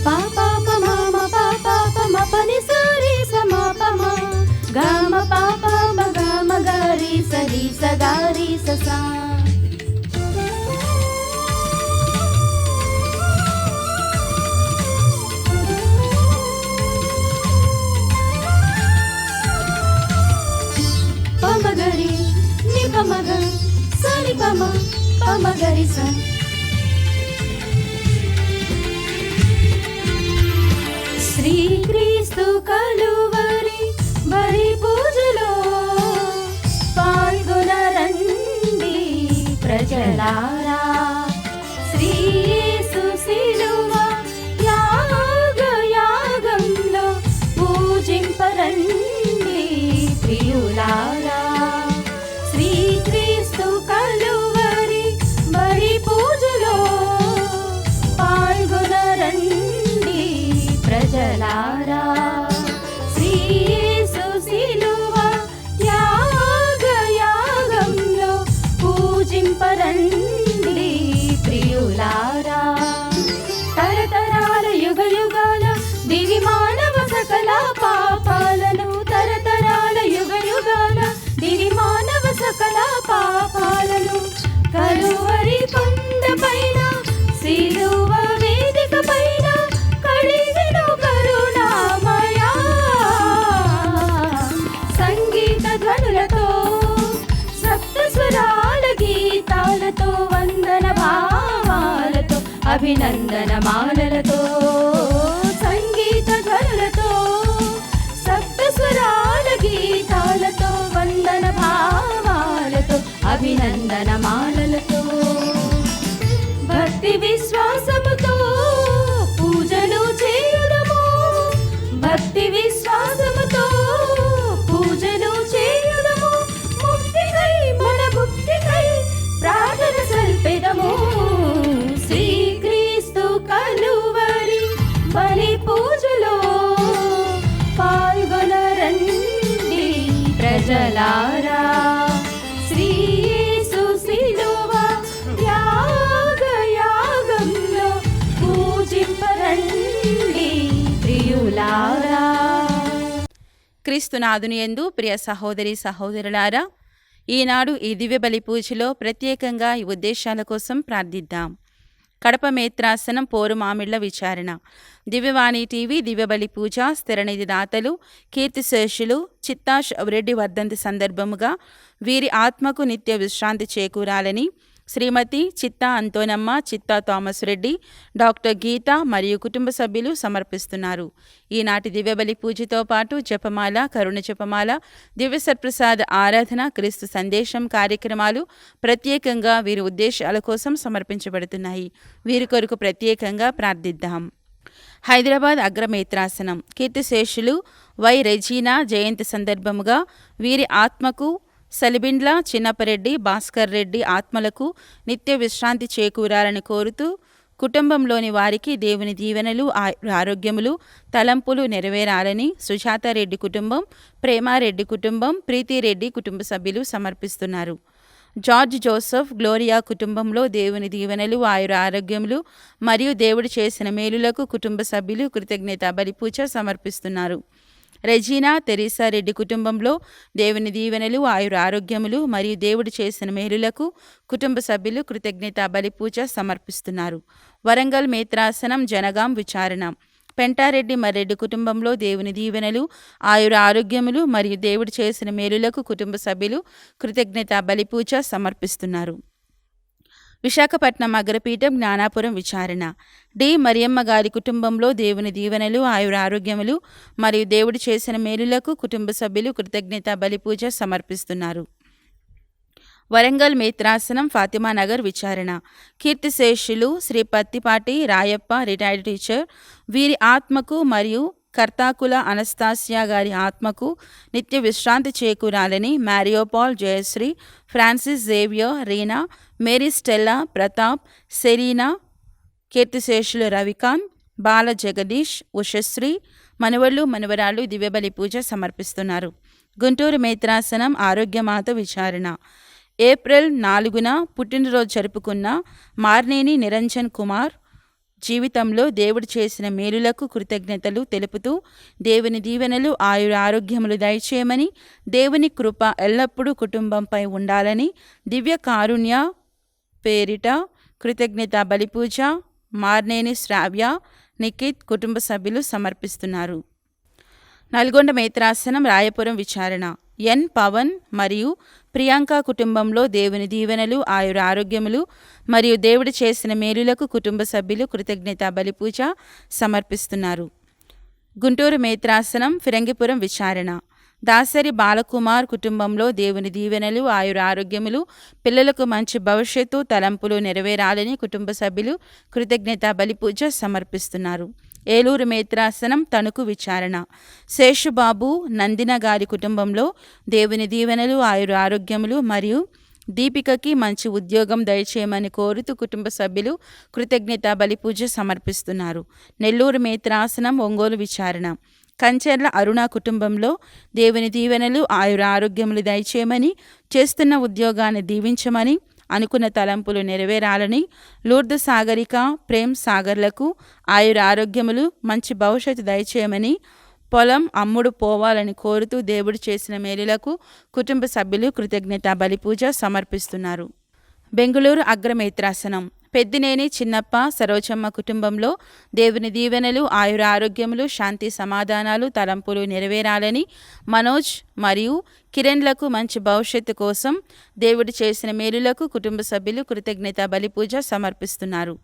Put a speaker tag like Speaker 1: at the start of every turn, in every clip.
Speaker 1: పాపా పమ పాపా పమ పని సరి సమా పమ గమ పాపా మగ గరి సరి సగారి ససా. పమగరి ని పమగ సరి పమ పమగరి స. శ్రీక్రీస్తు కలువరి బలి పూజలో పాల్గొనరండి ప్రజలారా. శ్రీ యేసు శిలువ యాగంలో పూజింపరండి ప్రియులారా. శ్రీక్రీస్తు కలువరి బలి పూజలో పాల్గొనరండి ప్రజలారా. శ్రీ యేసు శిలువ యాగంలో పూజింపరండి ప్రియులారా. తరతరాల యుగాల దివి మానవ సకల పాపాలను, తరతరాల యుగాల దివి మానవ సకల పాపాలను కలువరి కొండ పైన శిలువ వేదిక పైన కడిగెను కరుణామయా. సంగీత ధ్వనులతో సప్త స్వరాల గీతాలతో వందన భావాలతో అభినందన మాలలతో, సంగీత ధ్వనులతో సప్త స్వరాల గీతాలతో వందన భావాలతో అభినందన మాలలతో భక్తి విశ్వాసముతో పూజలు చేయుదము. భక్తి విశ్వాసముతో పూజలు చేయుదము. ముక్తికై మన భుక్తికై ప్రార్థన సల్పెదము. శ్రీక్రీస్తు కలువరి బలి పూజలో పాల్గొనరండి ప్రజలారా. శ్రీ యేసు శిలువ యాగంలో పూజింపరండి ప్రియులారా.
Speaker 2: క్రీస్తునాథుని యందు ప్రియ సహోదరి సహోదరులారా, ఈనాడు ఈ దివ్య బలి పూజలో ప్రత్యేకంగా ఈ ఉద్దేశాల కోసం ప్రార్థిద్దాం. కడప మేత్రాసనం పోరుమామిళ్ల విచారణ. దివ్యవాణి టీవీ దివ్యబలి పూజ స్థిరనిధి దాతలు కీర్తిశేషులు చిత్తా రెడ్డి వర్ధంతి సందర్భముగా వీరి ఆత్మకు నిత్య విశ్రాంతి చేకూరాలని శ్రీమతి చిత్తా అంతోనమ్మ, చిత్తా థామస్ రెడ్డి, డాక్టర్ గీత మరియు కుటుంబ సభ్యులు సమర్పిస్తున్నారు. ఈనాటి దివ్యబలి పూజతో పాటు జపమాల, కరుణ జపమాల, దివ్య సత్ప్రసాద ఆరాధన, క్రీస్తు సందేశం కార్యక్రమాలు ప్రత్యేకంగా వీరి ఉద్దేశాల కోసం సమర్పించబడుతున్నాయి. వీరి కొరకు ప్రత్యేకంగా ప్రార్థిద్దాం. హైదరాబాద్ అగ్రమేత్రాసనం కీర్తిశేషులు వై రెజీనా జయంతి సందర్భముగా వీరి ఆత్మకు సలిబిండ్ల చిన్నపరెడ్డి, భాస్కర్ రెడ్డి ఆత్మలకు నిత్య విశ్రాంతి చేకూరాలని కోరుతూ కుటుంబంలోని వారికి దేవుని దీవెనలు, ఆరోగ్యములు, తలంపులు నెరవేరాలని సుజాతారెడ్డి కుటుంబం, ప్రేమారెడ్డి కుటుంబం, ప్రీతిరెడ్డి కుటుంబ సభ్యులు సమర్పిస్తున్నారు. జార్జ్ జోసెఫ్, గ్లోరియా కుటుంబంలో దేవుని దీవెనలు, ఆరోగ్యములు మరియు దేవుడు చేసిన మేలులకు కుటుంబ సభ్యులు కృతజ్ఞత బలిపూజ సమర్పిస్తున్నారు. రెజీనా తెరీసా రెడ్డి కుటుంబంలో దేవుని దీవెనలు, ఆరోగ్యములు మరియు దేవుడు చేసిన మేలులకు కుటుంబ సభ్యులు కృతజ్ఞత బలిపూజ సమర్పిస్తున్నారు. వరంగల్ మేత్రాసనం జనగాం విచారణ. పెంటారెడ్డి మర్రెడ్డి కుటుంబంలో దేవుని దీవెనలు, ఆరోగ్యములు మరియు దేవుడు చేసిన మేలులకు కుటుంబ సభ్యులు కృతజ్ఞత బలిపూజ సమర్పిస్తున్నారు. విశాఖపట్నం అగ్రపీఠం జ్ఞానాపురం విచారణ. డి మరియమ్మ గారి కుటుంబంలో దేవుని దీవెనలు, ఆరోగ్యములు మరియు దేవుడు చేసిన మేలులకు కుటుంబ సభ్యులు కృతజ్ఞత బలిపూజ సమర్పిస్తున్నారు. వరంగల్ మేత్రాసనం ఫాతిమానగర్ విచారణ. కీర్తిశేషులు శ్రీ పత్తిపాటి రాయప్ప రిటైర్డ్ టీచర్ వీరి ఆత్మకు మరియు కర్తాకుల అనస్తాసియా గారి ఆత్మకు నిత్య విశ్రాంతి చేకూరాలని మ్యారియోపాల్, జయశ్రీ, ఫ్రాన్సిస్ జేవియర్, రీనా, మేరీ స్టెల్లా, ప్రతాప్, సెరీనా, కీర్తిశేషులు రవికాంత్, బాల జగదీష్, ఉషశ్రీ, మనవళ్ళు మనవరాళ్ళు దివ్యబలి పూజ సమర్పిస్తున్నారు. గుంటూరు మేత్రాసనం ఆరోగ్యమాత విచారణ. ఏప్రిల్ 4న పుట్టినరోజు జరుపుకున్న మార్నేని నిరంజన్ కుమార్ జీవితంలో దేవుడు చేసిన మేలులకు కృతజ్ఞతలు తెలుపుతూ దేవుని దీవెనలు ఆరోగ్యములు దయచేయమని, దేవుని కృప ఎల్లప్పుడూ కుటుంబంపై ఉండాలని దివ్య కారుణ్య పేరిట కృతజ్ఞత బలిపూజ మార్నేని శ్రావ్య నిఖిత్ కుటుంబ సభ్యులు సమర్పిస్తున్నారు. నల్గొండ మేత్రాసనం రాయపురం విచారణ. ఎన్ పవన్ మరియు ప్రియాంక కుటుంబంలో దేవుని దీవెనలు ఆరోగ్యములు మరియు దేవుడు చేసిన మేలులకు కుటుంబ సభ్యులు కృతజ్ఞత బలిపూజ సమర్పిస్తున్నారు. గుంటూరు మేత్రాసనం ఫిరంగిపురం విచారణ. దాసరి బాలకుమార్ కుటుంబంలో దేవుని దీవెనలు ఆరోగ్యములు, పిల్లలకు మంచి భవిష్యత్తు తలంపులు నెరవేరాలని కుటుంబ సభ్యులు కృతజ్ఞత బలిపూజ సమర్పిస్తున్నారు. ఏలూరు మేత్రాసనం తణుకు విచారణ. శేషుబాబు నందిన గారి కుటుంబంలో దేవుని దీవెనలు ఆరోగ్యములు మరియు దీపికకి మంచి ఉద్యోగం దయచేయమని కోరుతూ కుటుంబ సభ్యులు కృతజ్ఞత బలిపూజ సమర్పిస్తున్నారు. నెల్లూరు మేత్రాసనం ఒంగోలు విచారణ. కంచెర్ల అరుణ కుటుంబంలో దేవుని దీవెనలు ఆరోగ్యములు దయచేయమని, చేస్తున్న ఉద్యోగాన్ని దీవించమని, అనుకున్న తలంపులు నెరవేరాలని, లూర్దు సాగరిక ప్రేమ్ సాగర్లకు ఆరోగ్యములు మంచి భవిష్యత్తు దయచేయమని, పొలం అమ్ముడు పోవాలని కోరుతూ దేవుడు చేసిన మేలులకు కుటుంబ సభ్యులు కృతజ్ఞత బలిపూజ సమర్పిస్తున్నారు. బెంగుళూరు అగ్రమేత్రాసనం. పెద్దినేని చిన్నప్ప సరోజమ్మ కుటుంబంలో దేవుని దీవెనలు ఆరోగ్యములు శాంతి సమాధానాలు తలంపులు నెరవేరాలని, మనోజ్ మరియు కిరణ్లకు మంచి భవిష్యత్తు కోసం దేవుడు చేసిన మేలులకు కుటుంబ సభ్యులు కృతజ్ఞత బలిపూజ సమర్పిస్తున్నారు.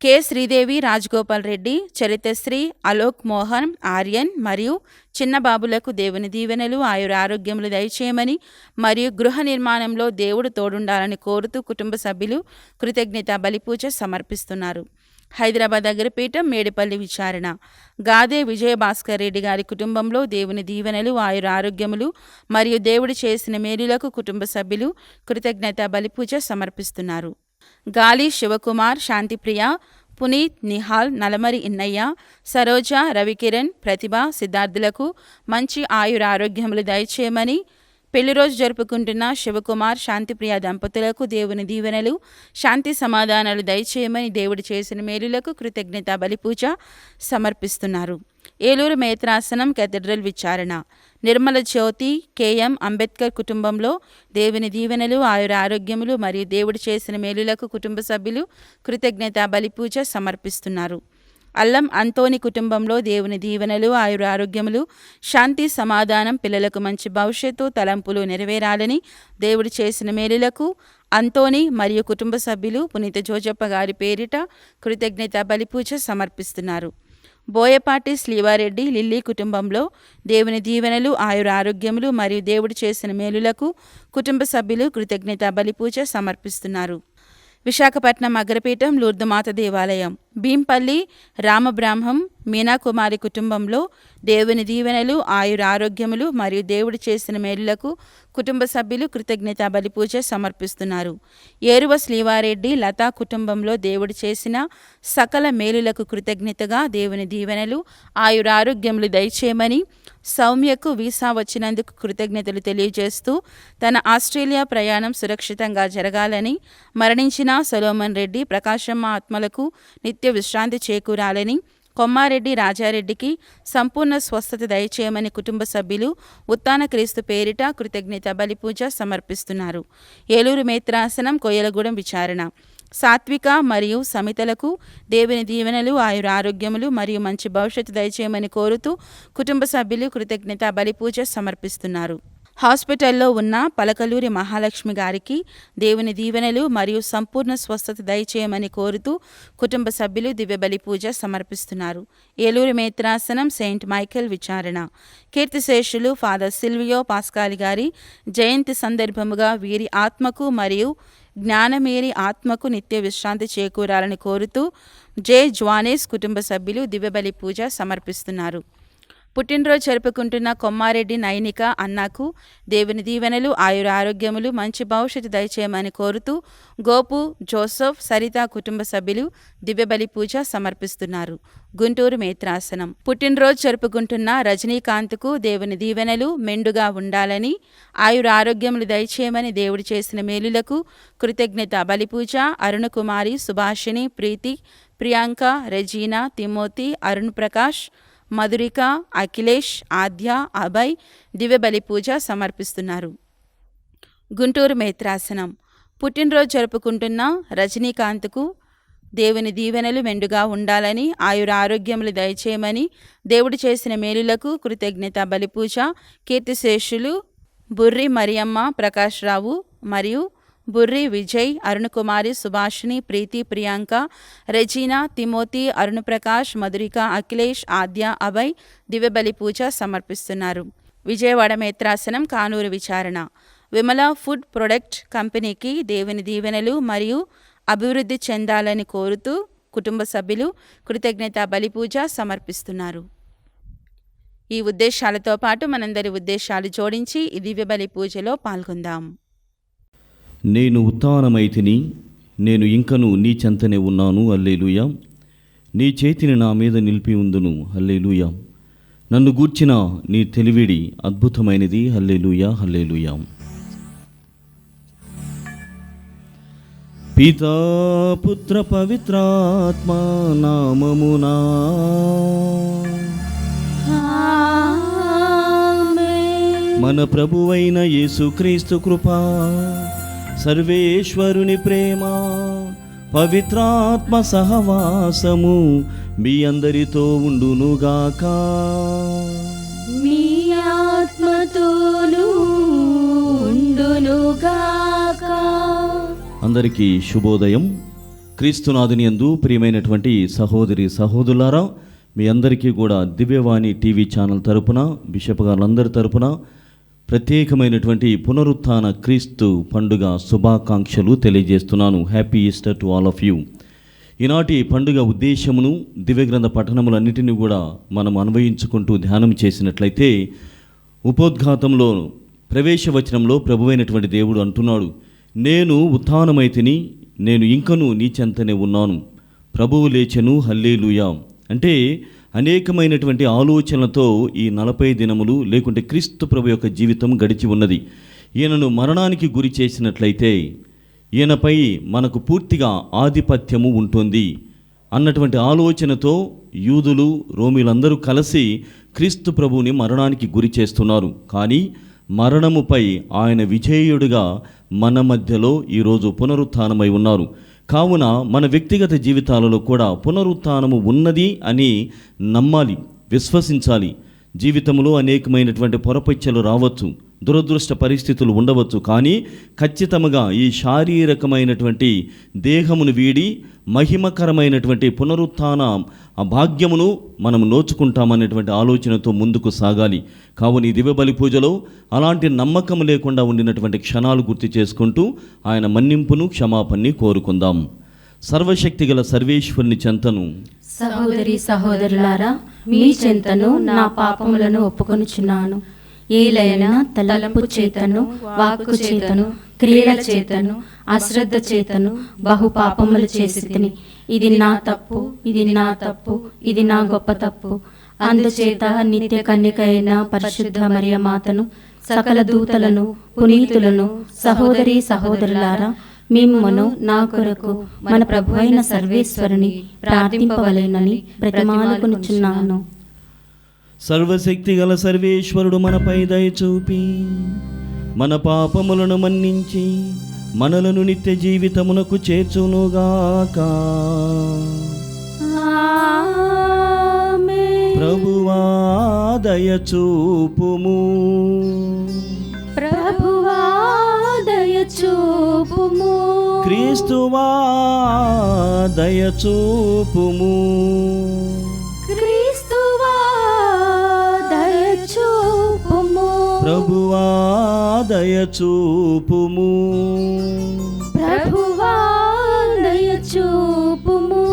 Speaker 2: కె శ్రీదేవి రాజగోపాల్ రెడ్డి, చరితశ్రీ, అలోక్ మోహన్, ఆర్యన్ మరియు చిన్నబాబులకు దేవుని దీవెనలు ఆరోగ్యములు దయచేయమని మరియు గృహ నిర్మాణంలో దేవుడు తోడుండాలని కోరుతూ కుటుంబ సభ్యులు కృతజ్ఞత బలిపూజ సమర్పిస్తున్నారు. హైదరాబాద్ అగ్రపీఠం మేడిపల్లి విచారణ. గాదే విజయభాస్కర్ రెడ్డి గారి కుటుంబంలో దేవుని దీవెనలు ఆరోగ్యములు మరియు దేవుడు చేసిన మేలులకు కుటుంబ సభ్యులు కృతజ్ఞత బలిపూజ సమర్పిస్తున్నారు. గాలి శివకుమార్, శాంతిప్రియ, పునీత్, నిహాల్, నలమరి ఇన్నయ్య, సరోజ, రవికిరణ్, ప్రతిభ, సిద్ధార్థులకు మంచి ఆరోగ్యములు దయచేయమని, పెళ్లిరోజు జరుపుకుంటున్న శివకుమార్, శాంతిప్రియ దంపతులకు దేవుని దీవెనలు శాంతి సమాధానాలు దయచేయమని దేవుడు చేసిన మేలులకు కృతజ్ఞత బలిపూజ సమర్పిస్తున్నారు. ఏలూరు మేత్రాసనం కేథడ్రల్ విచారణ. నిర్మల జ్యోతి, కెఎం అంబేద్కర్ కుటుంబంలో దేవుని దీవెనలు ఆరోగ్యములు మరియు దేవుడు చేసిన మేలులకు కుటుంబ సభ్యులు కృతజ్ఞత బలిపూజ సమర్పిస్తున్నారు. అల్లం అంతోని కుటుంబంలో దేవుని దీవెనలు ఆరోగ్యములు శాంతి సమాధానం పిల్లలకు మంచి భవిష్యత్తు తలంపులు నెరవేరాలని దేవుడు చేసిన మేలులకు అంతోని మరియు కుటుంబ సభ్యులు పునీత జోజప్ప గారి పేరిట కృతజ్ఞత బలిపూజ సమర్పిస్తున్నారు. బోయపాటి శ్రీవారెడ్డి లిల్లీ కుటుంబంలో దేవుని దీవెనలు ఆరోగ్యములు మరియు దేవుడు చేసిన మేలులకు కుటుంబ సభ్యులు కృతజ్ఞత బలిపూజ సమర్పిస్తున్నారు. విశాఖపట్నం అగ్రపీఠం లూర్దుమాత దేవాలయం. భీంపల్లి రామబ్రాహ్మం మీనాకుమారి కుటుంబంలో దేవుని దీవెనలు ఆరోగ్యములు మరియు దేవుడు చేసిన మేలులకు కుటుంబ సభ్యులు కృతజ్ఞత బలిపూజ సమర్పిస్తున్నారు. ఏరువ శ్రీవారెడ్డి లతా కుటుంబంలో దేవుడు చేసిన సకల మేలులకు కృతజ్ఞతగా దేవుని దీవెనలు ఆరోగ్యములు దయచేయమని, సౌమ్యకు వీసా వచ్చినందుకు కృతజ్ఞతలు తెలియజేస్తూ తన ఆస్ట్రేలియా ప్రయాణం సురక్షితంగా జరగాలని, మరణించిన సొలోమన్ రెడ్డి ప్రకాశమ్మ ఆత్మలకు నిత్య విశ్రాంతి చేకూరాలని, కొమ్మారెడ్డి రాజారెడ్డికి సంపూర్ణ స్వస్థత దయచేయమని కుటుంబ సభ్యులు ఉత్తాన క్రీస్తు పేరిట కృతజ్ఞత బలిపూజ సమర్పిస్తున్నారు. ఏలూరు మేత్రాసనం కొయ్యలగూడెం విచారణ. సాత్విక మరియు సమితలకు దేవుని దీవెనలు ఆరోగ్యములు మరియు మంచి భవిష్యత్తు దయచేయమని కోరుతూ కుటుంబ సభ్యులు కృతజ్ఞత బలిపూజ సమర్పిస్తున్నారు. హాస్పిటల్లో ఉన్న పలకలూరి మహాలక్ష్మి గారికి దేవుని దీవెనలు మరియు సంపూర్ణ స్వస్థత దయచేయమని కోరుతూ కుటుంబ సభ్యులు దివ్య బలి పూజ సమర్పిస్తున్నారు. ఏలూరు మేత్రాసనం సెయింట్ మైకేల్ విచారణ. కీర్తిశేషులు ఫాదర్ సిల్వియో పాస్కాలి గారి జయంతి సందర్భముగా వీరి ఆత్మకు మరియు జ్ఞానమేరి ఆత్మకు నిత్య విశ్రాంతి చేకూరాలని కోరుతూ జే జ్వానేస్ కుటుంబ సభ్యులు దివ్య బలి పూజ సమర్పిస్తున్నారు. పుట్టినరోజు జరుపుకుంటున్న కొమ్మారెడ్డి నైనిక అన్నాకు దేవుని దీవెనలు ఆరోగ్యములు మంచి భవిష్యత్తు దయచేయమని కోరుతూ గోపు, జోసఫ్, సరిత కుటుంబ సభ్యులు దివ్యబలి పూజ సమర్పిస్తున్నారు. గుంటూరు మేత్రాసనం. పుట్టినరోజు జరుపుకుంటున్న రజనీకాంత్కు దేవుని దీవెనలు మెండుగా ఉండాలని, ఆరోగ్యములు దయచేయమని దేవుడు చేసిన మేలులకు కృతజ్ఞత బలిపూజ అరుణకుమారి, సుభాషిణి, ప్రీతి, ప్రియాంక, రెజీనా, తిమోతి, అరుణ్ ప్రకాష్, మధురిక, అఖిలేష్, ఆద్య, అభయ్ దివ్యబలి పూజ సమర్పిస్తున్నారు. గుంటూరు మేత్రాసనం. పుట్టినరోజు జరుపుకుంటున్న రజనీకాంత్కు దేవుని దీవెనలు మెండుగా ఉండాలని, ఆయురారోగ్యములు దయచేయమని, దేవుడు చేసిన మేలులకు కృతజ్ఞత బలిపూజ కీర్తిశేషులు బుర్రి మరియమ్మ ప్రకాష్ రావు మరియు బుర్రి విజయ్, అరుణకుమారి, సుభాషిణి, ప్రీతి, ప్రియాంక, రెజీనా, తిమోతి, అరుణ్ ప్రకాష్, మధురిక, అఖిలేష్, ఆద్య, అభయ్ దివ్యబలి పూజ సమర్పిస్తున్నారు. విజయవాడ మేత్రాసనం. కానూరు విచారణ. విమల ఫుడ్ ప్రొడక్ట్ కంపెనీకి దేవుని దీవెనలు మరియు అభివృద్ధి చెందాలని కోరుతూ కుటుంబ సభ్యులు కృతజ్ఞత బలిపూజ సమర్పిస్తున్నారు. ఈ ఉద్దేశాలతో పాటు మనందరి ఉద్దేశాలు జోడించి ఈ దివ్యబలి పూజలో పాల్గొందాం.
Speaker 3: నేను ఉత్థానమైతిని, నేను ఇంకను నీ చెంతనే ఉన్నాను, హల్లెలూయా. నీ చేతిని నా మీద నిలిపి ఉందును, హల్లెలూయా. నన్ను గూర్చిన నీ తెలివిడి అద్భుతమైనది, హల్లెలూయా, హల్లెలూయా. పితా పుత్ర పవిత్రాత్మ నామమునా మన ప్రభువైన యేసుక్రీస్తు కృప, సర్వేశ్వరుని ప్రేమ, పవిత్రాత్మ సహవాసము మీ అందరితో ఉండునుగాక.
Speaker 1: మీ ఆత్మతోనూ ఉండునుగాక.
Speaker 3: అందరికీ శుభోదయం. క్రీస్తునాథుని యందు ప్రియమైనటువంటి సహోదరి సహోదరులారా, మీ అందరికీ కూడా దివ్యవాణి టీవీ ఛానల్ తరపున, బిషప్ గారులందరి తరపున ప్రత్యేకమైనటువంటి పునరుత్థాన క్రీస్తు పండుగ శుభాకాంక్షలు తెలియజేస్తున్నాను. Happy Easter to all of you. ఈనాటి పండుగ ఉద్దేశమును, దివ్యగ్రంథ పఠనములన్నిటినీ కూడా మనం అన్వయించుకుంటూ ధ్యానం చేసినట్లయితే, ఉపోద్ఘాతంలో ప్రవేశవచనంలో ప్రభువైనటువంటి దేవుడు అంటున్నాడు, నేను ఉత్థానమైతిని, నేను ఇంకను నీ చెంతనే ఉన్నాను, ప్రభువు లేచెను, హల్లెలూయా. అంటే అనేకమైనటువంటి ఆలోచనలతో ఈ 40 దినములు లేకుంటే క్రీస్తు ప్రభు యొక్క జీవితం గడిచి ఉన్నది. ఈయనను మరణానికి గురి చేసినట్లయితే ఈయనపై మనకు పూర్తిగా ఆధిపత్యము ఉంటుంది అన్నటువంటి ఆలోచనతో యూదులు, రోమీలందరూ కలిసి క్రీస్తు ప్రభువుని మరణానికి గురి చేస్తున్నారు. కానీ మరణముపై ఆయన విజేయుడిగా మన మధ్యలో ఈరోజు పునరుత్థానమై ఉన్నారు. కావున మన వ్యక్తిగత జీవితాలలో కూడా పునరుత్థానము ఉన్నది అని నమ్మాలి, విశ్వసించాలి. జీవితంలో అనేకమైనటువంటి పొరపచ్చలు రావచ్చు, దురదృష్ట పరిస్థితులు ఉండవచ్చు. కానీ ఖచ్చితంగా ఈ శారీరకమైనటువంటి దేహమును వీడి మహిమకరమైనటువంటి పునరుత్థాన భాగ్యమును మనం నోచుకుంటామనేటువంటి ఆలోచనతో ముందుకు సాగాలి. కావున ఈ దివ్యబలి పూజలో అలాంటి నమ్మకం లేకుండా ఉండినటువంటి క్షణాలు గుర్తు చేసుకుంటూ ఆయన మన్నింపును, క్షమాపణని కోరుకుందాం. సర్వశక్తిగల సర్వేశ్వరుని చెంతను,
Speaker 1: సహోదరి సహోదరులారా, మీ చెంతను నా పాపములను ఒప్పుకొనుచున్నాను. ఏలైన తలంపు చేతను, వాక్కు చేతను, క్రియల చేతను, అశ్రద్ధ చేతను బహు పాపములు చేసి తిని. ఇది నా తప్పు, ఇది నా తప్పు, ఇది నా గొప్ప తప్పు. అందుచేత నిత్య కన్యక అయిన పరిశుద్ధ మరియ మాతను, సకల దూతలను, పునీతులను, సహోదరి సహోదరులారా, మిమ్మును నా కొరకు మన ప్రభు అయిన సర్వేశ్వరుని ప్రార్థింపవలెనని బ్రతిమాలుకొనుచున్నాను.
Speaker 3: సర్వశక్తి గల సర్వేశ్వరుడు మనపై దయచూపి మన పాపములను మన్నించి మనలను నిత్య జీవితమునకు చేర్చునుగాక. ప్రభువా దయచూపుము,
Speaker 1: ప్రభువా దయచూపుము,
Speaker 3: క్రీస్తువా దయచూపుము,
Speaker 1: క్రీస్తువా దయచూపుము,
Speaker 3: ప్రభువా దయచూపుము,
Speaker 1: ప్రభువా దయచూపుము.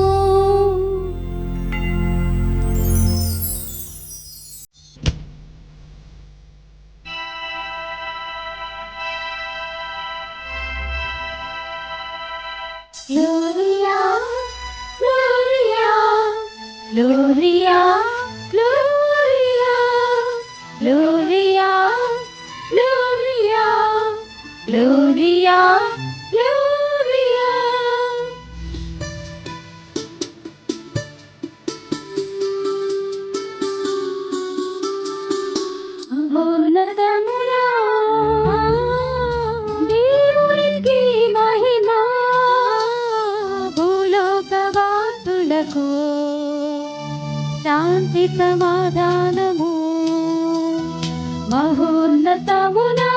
Speaker 1: Gloria, Gloria, Gloria, Gloria, Gloria, Gloria, Gloria, Gloria. శాంతి సమాధానము మహోన్నతమునా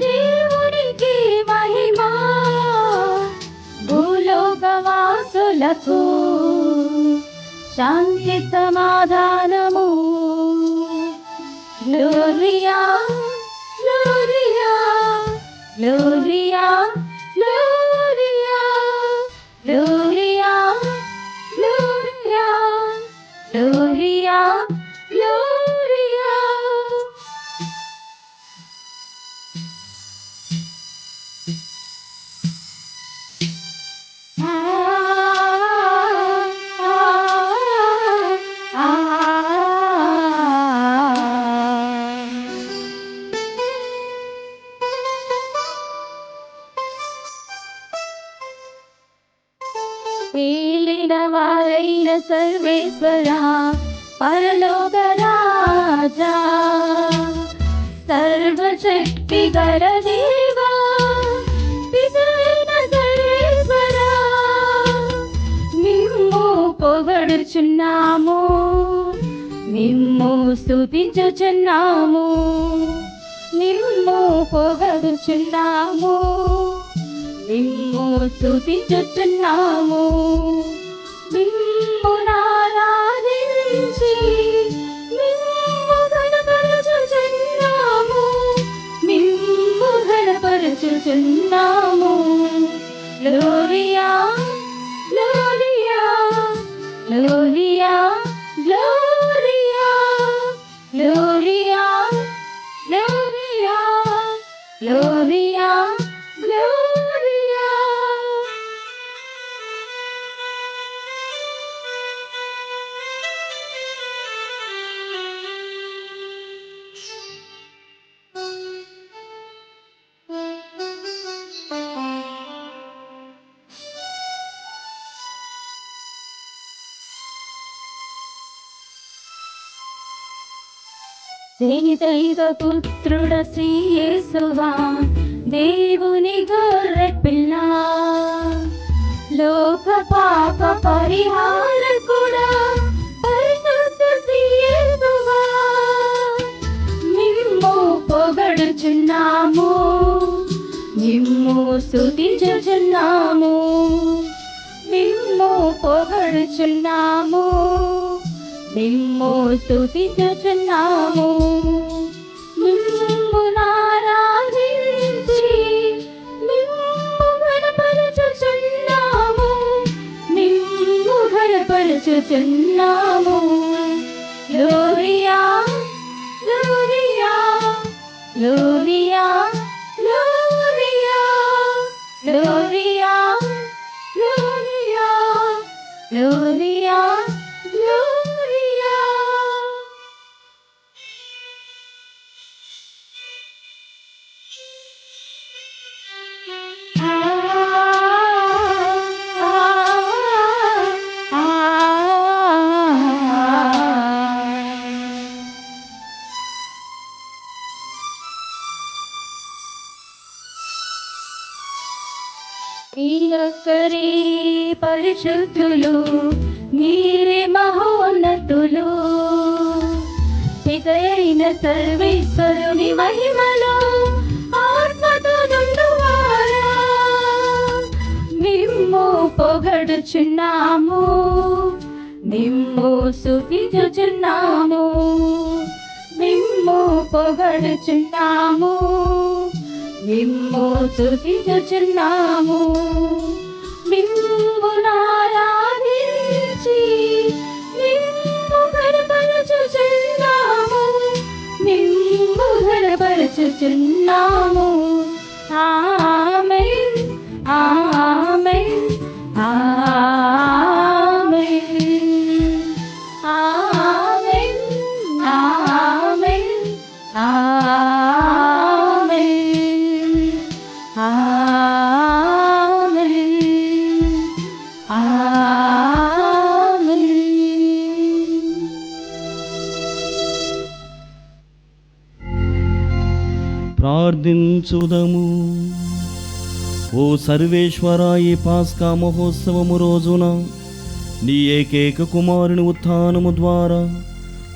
Speaker 1: దేవునికి మహిమా భూలోకవాసులకు శాంతి సమాధానము. Gloria Gloria Gloria Gloria Gloria Gloria Gloria Gloria. ఏలిన వారైన సర్వేశ్వరా పరలోక రాజా సర్వశక్తి గల దేవా పితైన సర్వేశ్వరా మిమ్ము పొగడుచున్నాము, మిమ్ము స్తుతించుచున్నాము, మిమ్ము పొగడుచున్నాము, మిమ్ము స్తుతించుచున్నాము. మిమ్మునారాధించి మిమ్ము ఘనపరచుచున్నాము, మిమ్ము ఘనపరచుచున్నాము. Gloria Gloria Gloria Gloria Gloria Gloria Gloria Gloria. దైవ పుత్రుడ శ్రీ యేసువా దేవుని గొర్రె పిల్ల లోక పాప పరిహారకుడా పరిశుద్ధ శ్రీ యేసువా మిమ్ము పొగడుచున్నాము, మిమ్ము స్తుతించుచున్నాము, మిమ్ము పొగడుచున్నాము, మిమ్ము స్తుతించుచున్నాము. మిమ్మునారాధించి మిమ్ము ఘనపరచుచున్నాము, మిమ్ము ఘనపరచుచున్నాము. Gloria Gloria Gloria Gloria Gloria Gloria Gloria gloria. మీరొక్కరే పరిశుద్ధులు, మీరే మహోన్నతులు, పితయైన సర్వేశ్వరుని మహిమలో ఆత్మతో నుండువారా మిమ్ము పొగడుచున్నాము, మిమ్ము స్తుతించుచున్నాము, మిమ్ము పొగడుచున్నాము, మిమ్ము స్తుతించుచున్నాము. మిమ్మునారాధించి మిమ్ము ఘనపరచుచున్నాము, మిమ్ము ఘనపరచుచున్నాము. ఆమేన్ ఆమేన్ ఆమేన్ ఆమేన్ ఆమేన్ ఆమేన్ ఆమేన్ ఆమేన్.
Speaker 3: ప్రార్థించుదము. ఓ సర్వేశ్వర, ఈ పాస్కా మహోత్సవము రోజున నీ ఏకైక కుమారుని ఉత్థానము ద్వారా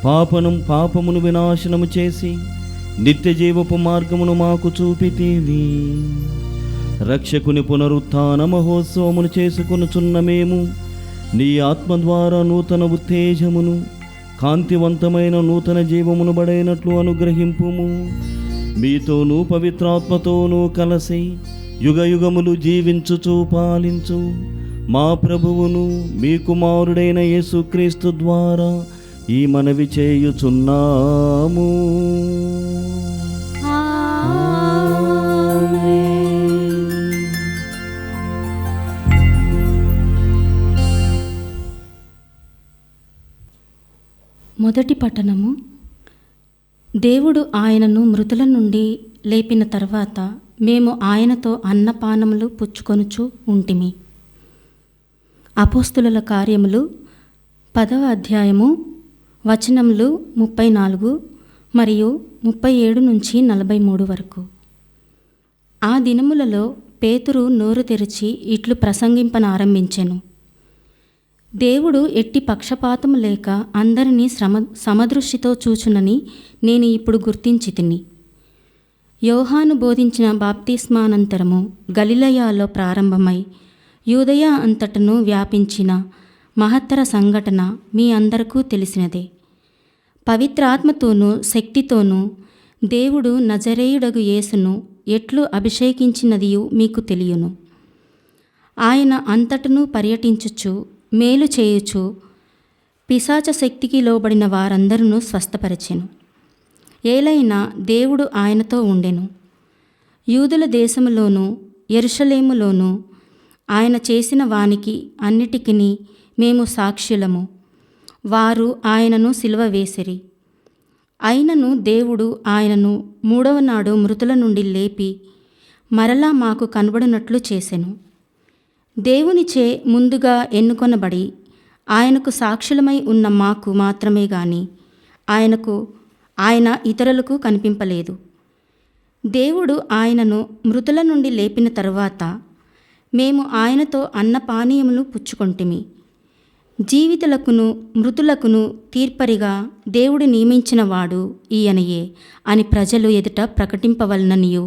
Speaker 3: పాపమును వినాశనము చేసి నిత్య జీవపు మార్గమును మాకు చూపితీవి. రక్షకుని పునరుత్థాన మహోత్సవమును చేసుకొనుచున్న మేము నీ ఆత్మ ద్వారా నూతన ఉత్తేజమును, కాంతివంతమైన నూతన జీవమును బడైనట్లు అనుగ్రహింపుము. మీతోనూ పవిత్రాత్మతోనూ కలసి యుగయుగములు జీవించుచు పాలించు మా ప్రభువును మీ కుమారుడైన యేసుక్రీస్తు ద్వారా ఈ మనవి చేయుచున్నాము.
Speaker 1: మొదటి పట్టణము. దేవుడు ఆయనను మృతుల నుండి లేపిన తర్వాత మేము ఆయనతో అన్నపానములు పుచ్చుకొనుచు ఉంటిమి. అపోస్తుల కార్యములు 10వ అధ్యాయము వచనములు 34 మరియు 37 నుంచి 43 వరకు. ఆ దినములలో పేతురు నోరు తెరిచి ఇట్లు ప్రసంగింపనారంభించెను. దేవుడు ఎట్టి పక్షపాతము లేక అందరినీ సమదృష్టితో చూచునని నేను ఇప్పుడు గుర్తించితిని. యోహాను బోధించిన బాప్తిస్మానంతరము గలిలయలో ప్రారంభమై యూదయ అంతటను వ్యాపించిన మహత్తర సంఘటన మీ అందరికీ తెలిసినదే. పవిత్రాత్మతోనూ శక్తితోనూ దేవుడు నజరేయుడగు యేసును ఎట్లు అభిషేకించినదియు మీకు తెలియను. ఆయన అంతటను పర్యటించుచు మేలు చేయుచు పిశాచ శక్తికి లోబడిన వారందరూ స్వస్థపరిచెను. ఏలైనా దేవుడు ఆయనతో ఉండెను. యూదుల దేశములోనూ యెరూషలేములోనూ ఆయన చేసిన వానికి అన్నిటికిని మేము సాక్షులము. వారు ఆయనను సిలువ వేసిరి. అయినను దేవుడు ఆయనను 3వ నాడు మృతుల నుండి లేపి మరలా మాకు కనబడినట్లు చేసెను. దేవునిచే ముందుగా ఎన్నుకొనబడి ఆయనకు సాక్షులమై ఉన్న మాకు మాత్రమే గాని ఆయన ఇతరులకు కనిపింపలేదు. దేవుడు ఆయనను మృతుల నుండి లేపిన తరువాత మేము ఆయనతో అన్నపానీయములు పుచ్చుకొంటిమి. జీవితులకును మృతులకును తీర్పరిగా దేవుడు నియమించిన వాడు ఈయనయే అని ప్రజలు ఎదుట ప్రకటింపవలననియు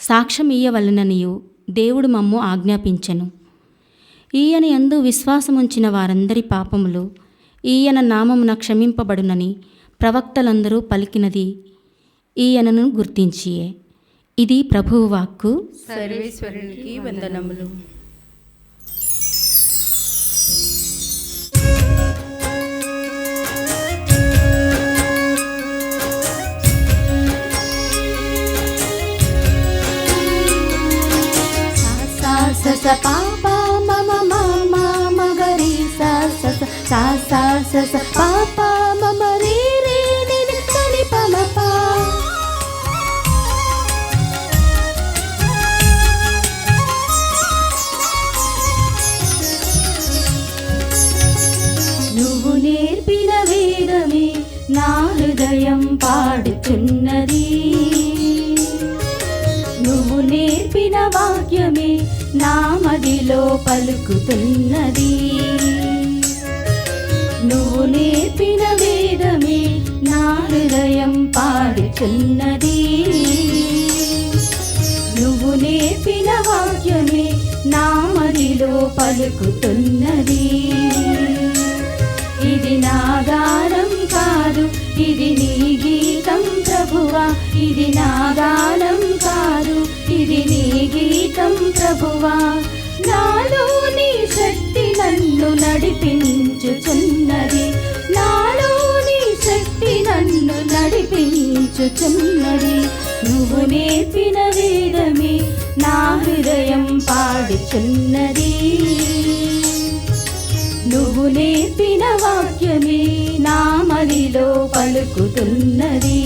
Speaker 1: సాక్ష్యమియ్యవలననియు దేవుడు మమ్ము ఆజ్ఞాపించెను. ఈయన యందు విశ్వాసముంచిన వారందరి పాపములు ఈయన నామమున క్షమింపబడునని ప్రవక్తలందరూ పలికినది ఈయనను గుర్తించియే. ఇది ప్రభువు వాక్కు.
Speaker 2: సర్వేశ్వరునికి వందనములు.
Speaker 1: సా సా స స పా పా మ మ రే రే ని ని స ని ప మ ప. నువ్వు నేర్పిన వేదమే నా హృదయం పాడుచున్నది. నువ్వు నేర్పిన వాక్యమే నా మదిలో పలుకుతున్నది. నువ్వు నేర్పిన వేదమే నా హృదయం పాడుచున్నది. నువ్వు నేర్పిన వాక్యమే నా మదిలో పలుకుతున్నది. ఇది నా గానం కాదు, ఇది నీ గీతం ప్రభువా. ఇది నా గానం కాదు, ఇది నీ గీతం ప్రభువా. నాలో నీ శక్తి నన్ను నడిపించుచున్నది. నాలో నీ శక్తి నన్ను నడిపించుచున్నది. నువ్వు నేర్పిన వేదమే నా హృదయం పాడుచున్నది. నువ్వు నేర్పిన వాక్యమే నా మదిలో పలుకుతున్నది.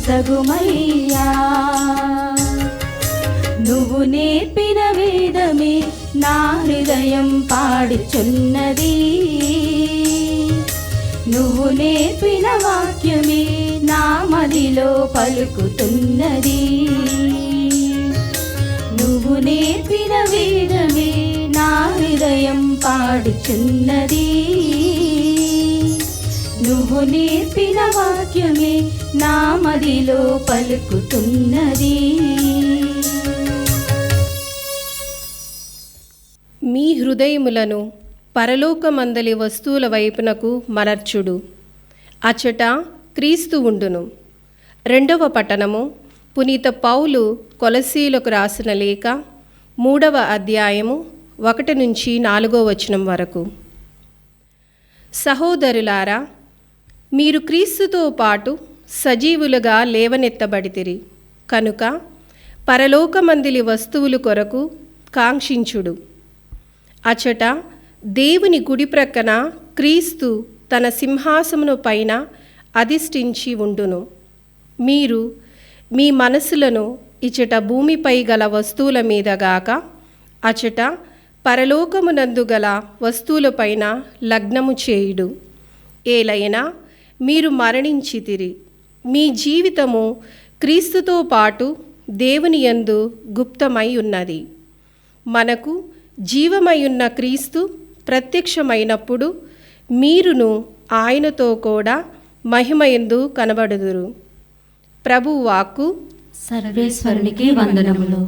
Speaker 1: నొసగుమయ్యా. నువ్వు నేర్పిన వేదమే నా హృదయం పాడుచున్నది, నువ్వు నేర్పిన వాక్యమే నా మదిలో పలుకుతున్నది. నువ్వు నేర్పిన వేదమే నా హృదయం పాడుచున్నది, నువ్వు నేర్పిన వాక్యమే నా మదిలో పలుకుతున్నది.
Speaker 4: మీ హృదయములను పరలోకమందలి వస్తువుల వైపునకు మలర్చుడు, అచట క్రీస్తు ఉండును. 2వ పట్టణము పునీత పౌలు కొలసీలకు రాసిన లేఖ 3వ అధ్యాయము 1 నుంచి 4వ వచనం వరకు. సహోదరులారా, మీరు క్రీస్తుతో పాటు సజీవులుగా లేవనెత్తబడితిరి కనుక పరలోకమందిలి వస్తువులు కొరకు కాంక్షించుడు. అచట దేవుని కుడి ప్రక్కన క్రీస్తు తన సింహాసమును పైన అధిష్ఠించి ఉండును. మీరు మీ మనసులను ఇచట భూమిపై గల వస్తువుల మీద గాక అచట పరలోకమునందు గల వస్తువులపైన లగ్నము చేయుడు. ఏలైనా మీరు మరణించితిరి, మీ జీవితము క్రీస్తుతో పాటు దేవుని యందు గుప్తమై ఉన్నది. మనకు జీవమయున్న క్రీస్తు ప్రత్యక్షమైనప్పుడు మీరును ఆయనతో కూడా మహిమయందు కనబడుదురు. ప్రభువు వాక్కు.
Speaker 1: సర్వేశ్వరునికి వందనములు.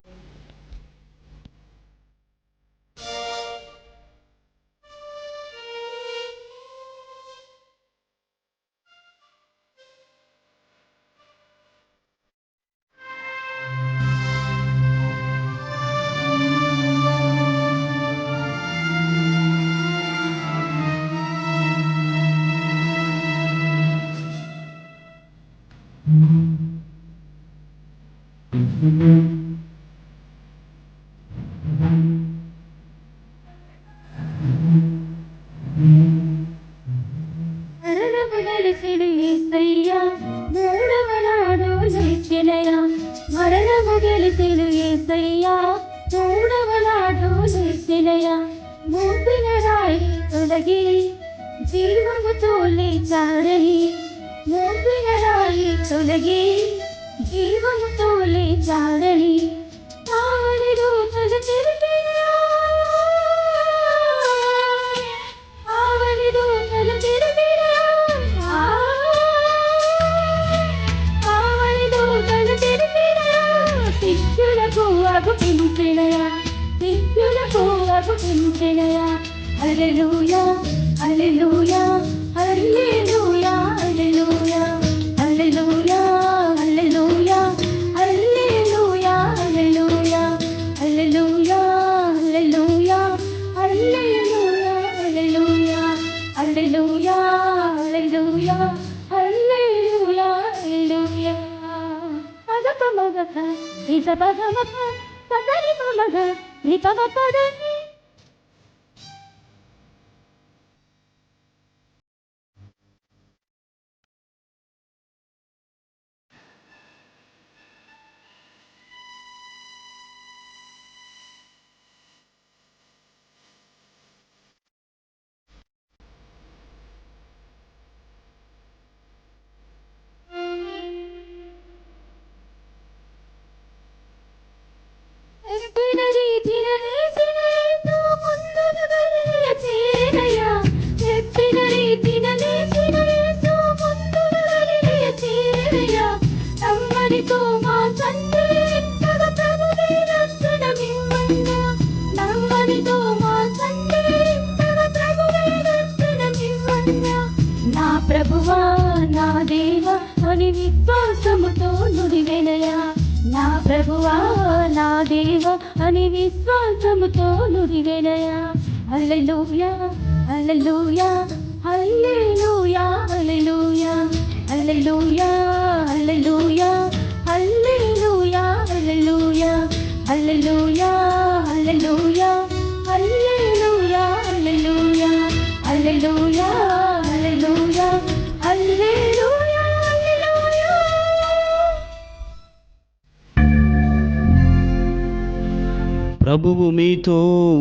Speaker 5: హల్లెలూయా హల్లెలూయా హల్లెలూయా హల్లెలూయా హల్లెలూయా హల్లెలూయా హల్లెలూయా హల్లెలూయా హల్లెలూయా హల్లెలూయా హల్లెలూయా హల్లెలూయా హల్లెలూయా హల్లెలూయా హల్లెలూయా హల్లెలూయా. అదపమగక ఇదపగమక పదరిమగ నిపవపదని. నా ప్రభువా నా దేవా అని విశ్వాసముతో నుడివెనయా. నా ప్రభువా నా దేవా అని విశ్వాసముతో నుడివెనయా. హల్లెలూయా హల్లెలూయా హల్లెలూయా హల్లెలూయా హల్లెలూయా హల్లెలూయా హల్లెలూయా హల్లెలూయా హల్లెలూయా హల్లెలూయా హల్లెలూయా హల్లెలూయా హల్లెలూయా హల్లెలూయా హల్లెలూయా హల్లెలూయా.
Speaker 3: ప్రభువు మీతో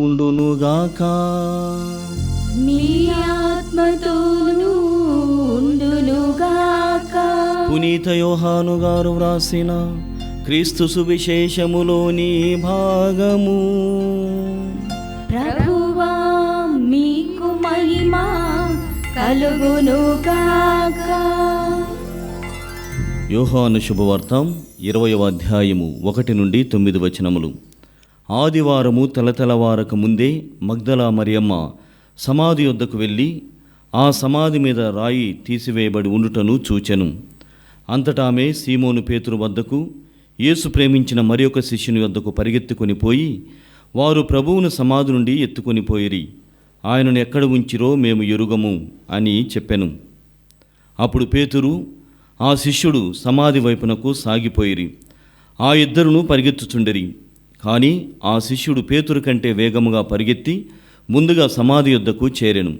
Speaker 3: ఉండునుగాక.
Speaker 1: మీ ఆత్మతోనూ ఉండునుగాక.
Speaker 3: పునీత యోహాను గారు వ్రాసిన క్రీస్తు సువిశేషములోని భాగము.
Speaker 1: ప్రభువా మీకు మహిమ కలుగునుగాక.
Speaker 3: యోహాను శుభవార్త 20వ అధ్యాయము 1 నుండి 9 వచనములు. ఆదివారము తెల్లవారక ముందే మగ్దలా మరియమ్మ సమాధి యొద్దకు వెళ్ళి ఆ సమాధి మీద రాయి తీసివేయబడి ఉండుటను చూచెను. అంతటా ఆమె సీమోను పేతురు వద్దకు, యేసు ప్రేమించిన మరి ఒక శిష్యుని వద్దకు పరిగెత్తుకొని పోయి, వారు ప్రభువును సమాధి నుండి ఎత్తుకొని పోయిరి, ఆయనను ఎక్కడ ఉంచిరో మేము ఎరుగము అని చెప్పెను. అప్పుడు పేతురు ఆ శిష్యుడు సమాధి వైపునకు సాగిపోయిరి. ఆ ఇద్దరును పరిగెత్తుచుండిరి. కానీ ఆ శిష్యుడు పేతురు కంటే వేగముగా పరిగెత్తి ముందుగా సమాధి యొద్దకు చేరెను.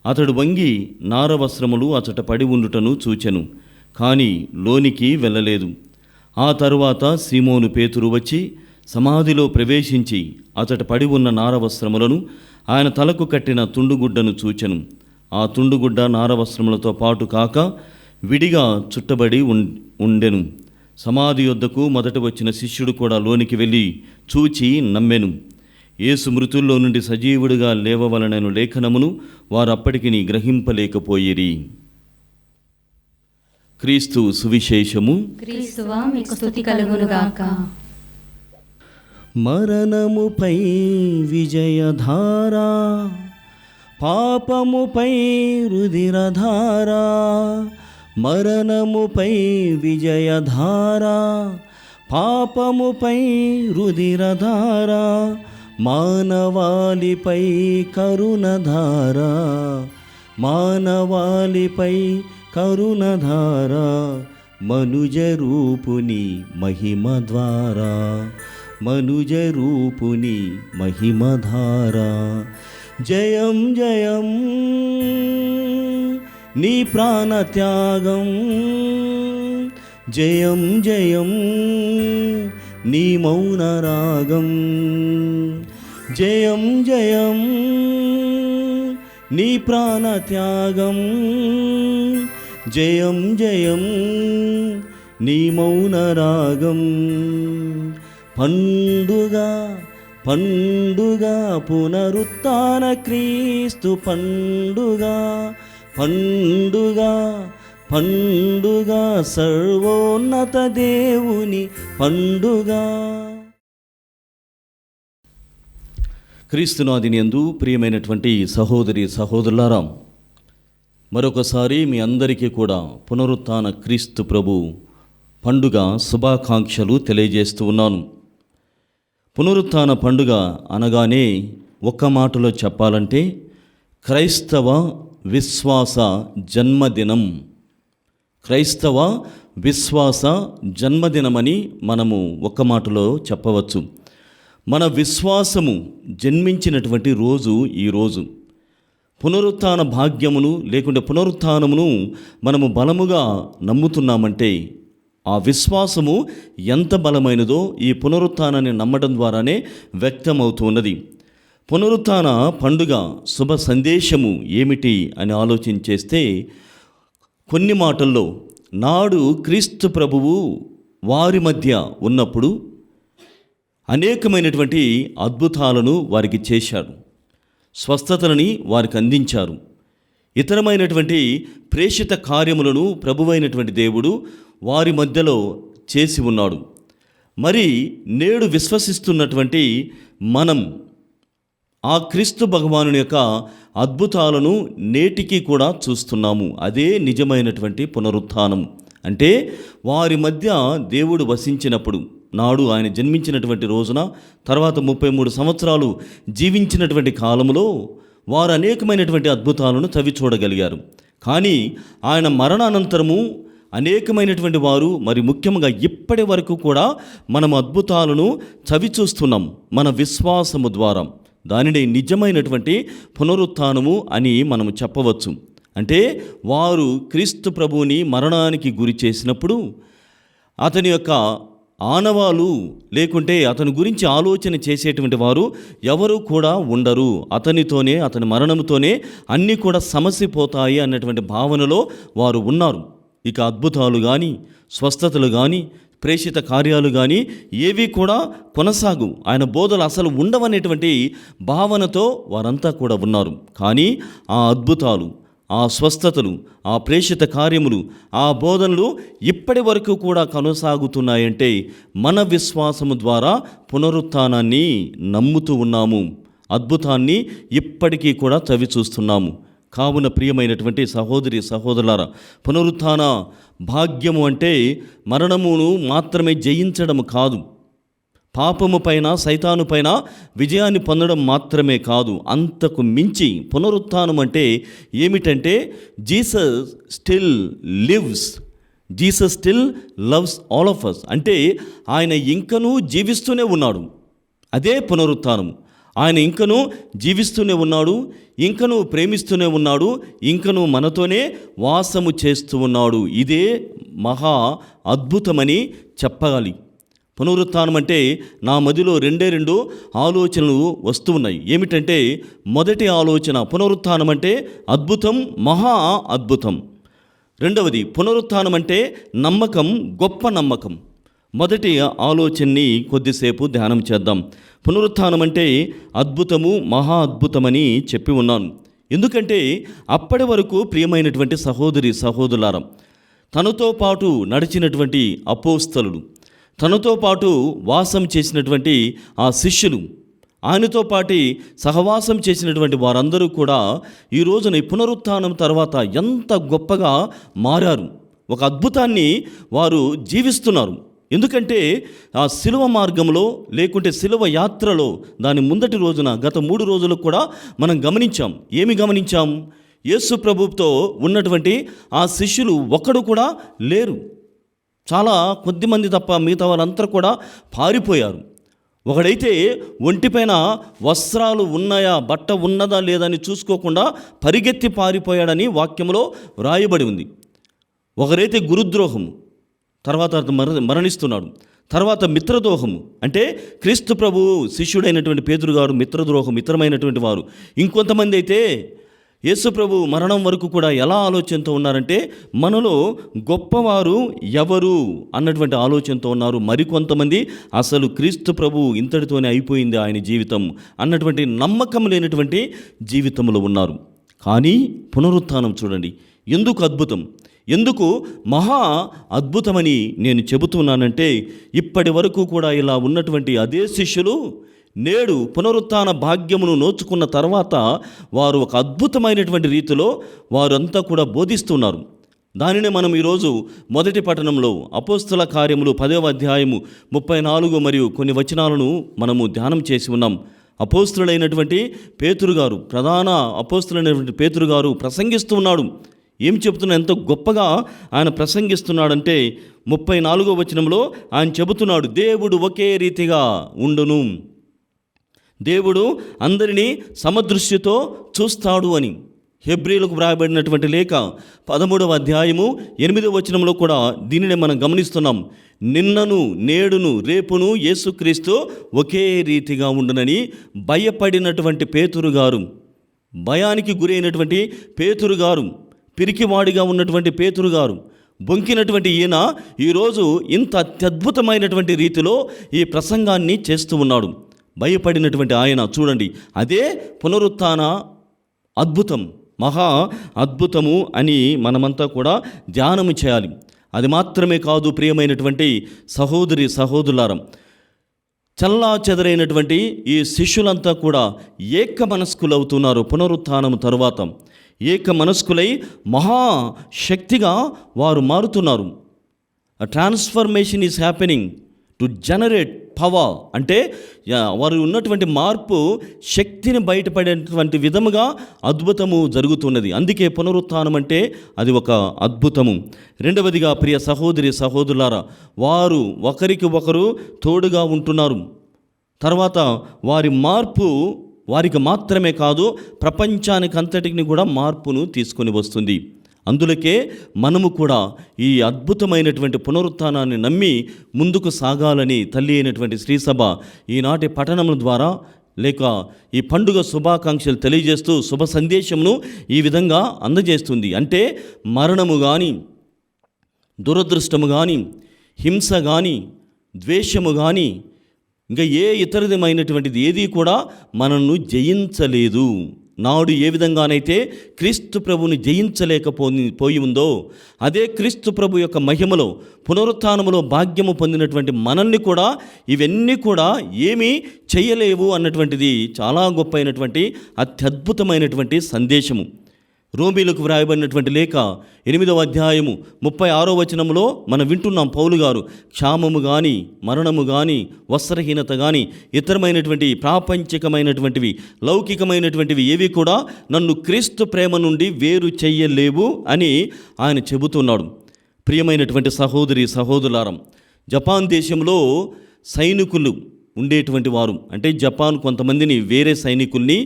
Speaker 3: అతడు వంగి నారవస్త్రములు అచట పడి ఉండుటను చూచెను, కానీ లోనికి వెళ్ళలేదు. ఆ తరువాత సీమోను పేతురు వచ్చి సమాధిలో ప్రవేశించి అచట పడి ఉన్న నారవస్త్రములను, ఆయన తలకు కట్టిన తుండుగుడ్డను చూచెను. ఆ తుండుగుడ్డ నారవస్త్రములతో పాటు కాక విడిగా చుట్టబడి ఉండెను. సమాధి యొద్దకు మొదట వచ్చిన శిష్యుడు కూడా లోనికి వెళ్ళి చూచి నమ్మెను. యేసు మృతుల్లో నుండి సజీవుడిగా లేవవలనను లేఖనమును వారు అప్పటికి గ్రహింపలేకపోయిరి. క్రీస్తు సువిశేషము.
Speaker 1: క్రీస్తువా మీకు స్తుతి కలుగునుగాక.
Speaker 3: మరణముపై విజయధారా, పాపముపై రుధిరధారా. మరణముపై విజయధారా, పాపముపై రుధిరధారా. మానవాళిపై కరుణధారా, మానవాళిపై కరుణధారా. మనుజరూపుని మహిమ ద్వారా, మనుజరూపుని మహిమధారా. జయం జయం నీ ప్రాణత్యాగం, జయం జయం నీ మౌనరాగం. జయం జయం నీ ప్రాణత్యాగం, జయం జయం నీ మౌనరాగం. పండుగ పండుగ పునరుత్థాన క్రీస్తు పండుగ, పండుగ పండుగ సర్వోన్నత దేవుని పండుగ. క్రీస్తునాథుని యందు ప్రియమైనటువంటి సహోదరి సహోదరులారా, మరొకసారి మీ అందరికీ కూడా పునరుత్థాన క్రీస్తు ప్రభు పండుగ శుభాకాంక్షలు తెలియజేస్తూ ఉన్నాను. పునరుత్థాన పండుగ అనగానే ఒక్క మాటలో చెప్పాలంటే క్రైస్తవ విశ్వాస జన్మదినం. క్రైస్తవ విశ్వాస జన్మదినమని మనము ఒక్క మాటలో చెప్పవచ్చు. మన విశ్వాసము జన్మించినటువంటి రోజు ఈరోజు. పునరుత్థాన భాగ్యమును లేకుంటే పునరుత్థానమును మనము బలముగా నమ్ముతున్నామంటే ఆ విశ్వాసము ఎంత బలమైనదో ఈ పునరుత్థానాన్ని నమ్మడం ద్వారానే వ్యక్తమవుతున్నది. పునరుత్థాన పండుగ శుభ సందేశము ఏమిటి అని ఆలోచన చేస్తే కొన్ని మాటల్లో, నాడు క్రీస్తు ప్రభువు వారి మధ్య ఉన్నప్పుడు అనేకమైనటువంటి అద్భుతాలను వారికి చేశాడు, స్వస్థతలని వారికి అందించారు, ఇతరమైనటువంటి ప్రేషిత కార్యములను ప్రభువైనటువంటి దేవుడు వారి మధ్యలో చేసి ఉన్నాడు. మరి నేడు విశ్వసిస్తున్నటువంటి మనం ఆ క్రీస్తు భగవానుని యొక్క అద్భుతాలను నేటికి కూడా చూస్తున్నాము. అదే నిజమైనటువంటి పునరుత్థానం. అంటే వారి మధ్య దేవుడు వసించినప్పుడు, నాడు ఆయన జన్మించినటువంటి రోజున, తర్వాత 33 సంవత్సరాలు జీవించినటువంటి కాలంలో వారు అనేకమైనటువంటి అద్భుతాలను చవి చూడగలిగారు. కానీ ఆయన మరణానంతరము అనేకమైనటువంటి వారు, మరి ముఖ్యంగా ఇప్పటి వరకు కూడా మనం అద్భుతాలను చవి చూస్తున్నాం మన విశ్వాసము ద్వారా. దానిని నిజమైనటువంటి పునరుత్థానము అని మనము చెప్పవచ్చు. అంటే వారు క్రీస్తు ప్రభువుని మరణానికి గురి చేసినప్పుడు అతని యొక్క ఆనవాలు లేకుంటే అతని గురించి ఆలోచన చేసేటువంటి వారు ఎవరు కూడా ఉండరు. అతనితోనే, అతని మరణంతోనే అన్నీ కూడా సమసిపోతాయి అన్నటువంటి భావనలో వారు ఉన్నారు. ఇక అద్భుతాలు కానీ, స్వస్థతలు కానీ, ప్రేషిత కార్యాలు కానీ ఏవి కూడా కొనసాగు, ఆయన బోధలు అసలు ఉండవనేటువంటి భావనతో వారంతా కూడా ఉన్నారు. కానీ ఆ అద్భుతాలు, ఆ స్వస్థతలు, ఆ ప్రేషిత కార్యములు, ఆ బోధనలు ఇప్పటి వరకు కూడా కొనసాగుతున్నాయంటే మన విశ్వాసము ద్వారా పునరుత్థానాన్ని నమ్ముతూ ఉన్నాము. అద్భుతాన్ని ఇప్పటికీ కూడా చవి చూస్తున్నాము. కావున ప్రియమైనటువంటి సహోదరి సహోదరులారా, పునరుత్థాన భాగ్యము అంటే మరణమును మాత్రమే జయించడం కాదు, పాపము పైన, సైతాను పైన విజయాన్ని పొందడం మాత్రమే కాదు, అంతకు మించి పునరుత్థానం అంటే ఏమిటంటే Jesus still lives, Jesus still loves all of us. అంటే ఆయన ఇంకనూ జీవిస్తూనే ఉన్నాడు. అదే పునరుత్థానం. ఆయన ఇంకనూ జీవిస్తూనే ఉన్నాడు, ఇంకనూ ప్రేమిస్తూనే ఉన్నాడు, ఇంకనూ మనతోనే వాసము చేస్తూ ఉన్నాడు. ఇదే మహా అద్భుతమని చెప్పగాలి. పునరుత్థానం అంటే నా మదిలో రెండు ఆలోచనలు వస్తూ ఉన్నాయి. ఏమిటంటే, మొదటి ఆలోచన పునరుత్థానం అంటే అద్భుతం, మహా అద్భుతం. రెండవది పునరుత్థానం అంటే నమ్మకం, గొప్ప నమ్మకం. మొదటి ఆలోచనని కొద్దిసేపు ధ్యానం చేద్దాం. పునరుత్థానం అంటే అద్భుతము, మహా అద్భుతమని చెప్పి ఉన్నాను. ఎందుకంటే అప్పటి వరకు ప్రియమైనటువంటి సహోదరి సహోదరులారా, తనతో పాటు నడిచినటువంటి అపోస్తలులు, తనతో పాటు వాసం చేసినటువంటి ఆ శిష్యులు, ఆయనతో పాటు సహవాసం చేసినటువంటి వారందరూ కూడా ఈ రోజున పునరుత్థానం తర్వాత ఎంత గొప్పగా మారారు. ఒక అద్భుతాన్ని వారు జీవిస్తున్నారు. ఎందుకంటే ఆ శిలువ మార్గంలో, లేకుంటే శిలువ యాత్రలో, దాని ముందటి రోజున గత 3 రోజులకు కూడా మనం గమనించాం. ఏమి గమనించాం? యేసు ప్రభువుతో ఉన్నటువంటి ఆ శిష్యులు ఒక్కడు కూడా లేరు. చాలా కొద్దిమంది తప్ప మిగతా వాళ్ళంతా కూడా పారిపోయారు. ఒకడైతే ఒంటిపైన వస్త్రాలు ఉన్నాయా, బట్ట ఉన్నదా లేదని చూసుకోకుండా పరిగెత్తి పారిపోయాడని వాక్యంలో వ్రాయబడి ఉంది. ఒకరైతే గురుద్రోహము, తర్వాత మరణిస్తున్నాడు. తర్వాత మిత్రద్రోహము, అంటే క్రీస్తు ప్రభు శిష్యుడైనటువంటి పేతురు గారు మిత్రద్రోహం, మిత్రమైనటువంటి వారు. ఇంకొంతమంది అయితే యేసు ప్రభు మరణం వరకు కూడా ఎలా ఆలోచనతో ఉన్నారంటే, మనలో గొప్పవారు ఎవరు అన్నటువంటి ఆలోచనతో ఉన్నారు. మరికొంతమంది అసలు క్రీస్తు ప్రభు ఇంతటితోనే అయిపోయింది ఆయన జీవితం అన్నటువంటి నమ్మకం లేనటువంటి జీవితంలో ఉన్నారు. కానీ పునరుత్థానం చూడండి, ఎందుకు అద్భుతం, ఎందుకు మహా అద్భుతమని నేను చెబుతున్నానంటే, ఇప్పటి వరకు కూడా ఇలా ఉన్నటువంటి అదే శిష్యులు నేడు పునరుత్థాన భాగ్యమును నోచుకున్న తర్వాత వారు ఒక అద్భుతమైనటువంటి రీతిలో వారంతా కూడా బోధిస్తున్నారు. దానినే మనం ఈరోజు మొదటి పట్టణంలో అపోస్తుల కార్యములు 10వ అధ్యాయము 34 మరియు కొన్ని వచనాలను మనము ధ్యానం చేసి ఉన్నాం. అపోస్తులైనటువంటి పేతురు గారు, ప్రధాన అపోస్తులైనటువంటి పేతురు గారు ప్రసంగిస్తూ ఉన్నాడు. ఏం చెబుతున్నా, ఎంతో గొప్పగా ఆయన ప్రసంగిస్తున్నాడంటే 34వ వచనంలో ఆయన చెబుతున్నాడు, దేవుడు ఒకే రీతిగా ఉండును, దేవుడు అందరినీ సమదృష్టితో చూస్తాడు అని. హెబ్రీలకు వ్రాయబడినటువంటి లేఖ 13వ అధ్యాయము 8వ వచనంలో కూడా దీనిని మనం గమనిస్తున్నాం. నిన్నను, నేడును, రేపును యేసుక్రీస్తు ఒకే రీతిగా ఉండునని భయపడినటువంటి పేతురు గారు, భయానికి గురైనటువంటి పేతురు గారు, పిరికివాడిగా ఉన్నటువంటి పేతురు గారు, బొంకినటువంటి ఈయన ఈరోజు ఇంత అత్యద్భుతమైనటువంటి రీతిలో ఈ ప్రసంగాన్ని చేస్తూ ఉన్నాడు. భయపడినటువంటి ఆయన చూడండి, అదే పునరుత్థాన అద్భుతం, మహా అద్భుతము అని మనమంతా కూడా ధ్యానము చేయాలి. అది మాత్రమే కాదు ప్రియమైనటువంటి సహోదరి సహోదరులారా, చల్లా చెదరైనటువంటి ఈ శిష్యులంతా కూడా ఏక మనస్కులవుతున్నారు. పునరుత్థానం తరువాత ఏక మనస్కులై మహాశక్తిగా వారు మారుతున్నారు. Transformation is happening to generate power. అంటే వారు ఉన్నటువంటి మార్పు శక్తిని బయటపడేటువంటి విధముగా అద్భుతము జరుగుతున్నది. అందుకే పునరుత్థానం అంటే అది ఒక అద్భుతము. రెండవదిగా ప్రియ సహోదరి సహోదరులారా, వారు ఒకరికి ఒకరు తోడుగా ఉంటున్నారు. తర్వాత వారి మార్పు వారికి మాత్రమే కాదు, ప్రపంచానికి అంతటికి కూడా మార్పును తీసుకొని వస్తుంది. అందులకే మనము కూడా ఈ అద్భుతమైనటువంటి పునరుత్థానాన్ని నమ్మి ముందుకు సాగాలని తల్లి అయినటువంటి శ్రీసభ ఈనాటి పఠనముల ద్వారా లేక ఈ పండుగ శుభాకాంక్షలు తెలియజేస్తూ శుభ సందేశమును ఈ విధంగా అందజేస్తుంది. అంటే మరణము కానీ, దురదృష్టము కానీ, హింస కానీ, ద్వేషము కానీ, ఇంకా ఏ ఇతరమైనటువంటిది ఏది కూడా మనల్ని జయించలేదు. నాడు ఏ విధంగానైతే క్రీస్తు ప్రభుని జయించలేకపోయి ఉందో, అదే క్రీస్తు ప్రభు యొక్క మహిమలో పునరుత్థానములో భాగ్యము పొందినటువంటి మనల్ని కూడా ఇవన్నీ కూడా ఏమీ చేయలేవు అన్నటువంటిది చాలా గొప్ప అయినటువంటి అత్యద్భుతమైనటువంటి సందేశము. రోమీలకు వ్రాయబడినటువంటి లేఖ 8వ అధ్యాయము 36వ వచనంలో మనం వింటున్నాం పౌలు గారు, క్షామము కానీ, మరణము కానీ, వస్త్రహీనత కానీ, ఇతరమైనటువంటి ప్రాపంచికమైనటువంటివి, లౌకికమైనటువంటివి ఏవి కూడా నన్ను క్రీస్తు ప్రేమ నుండి వేరు చెయ్యలేవు అని ఆయన చెబుతున్నాడు. ప్రియమైనటువంటి సహోదరి సహోదరులారా, జపాన్ దేశంలో సైనికులు ఉండేటువంటి వారు, అంటే జపాన్ కొంతమందిని వేరే సైనికుల్ని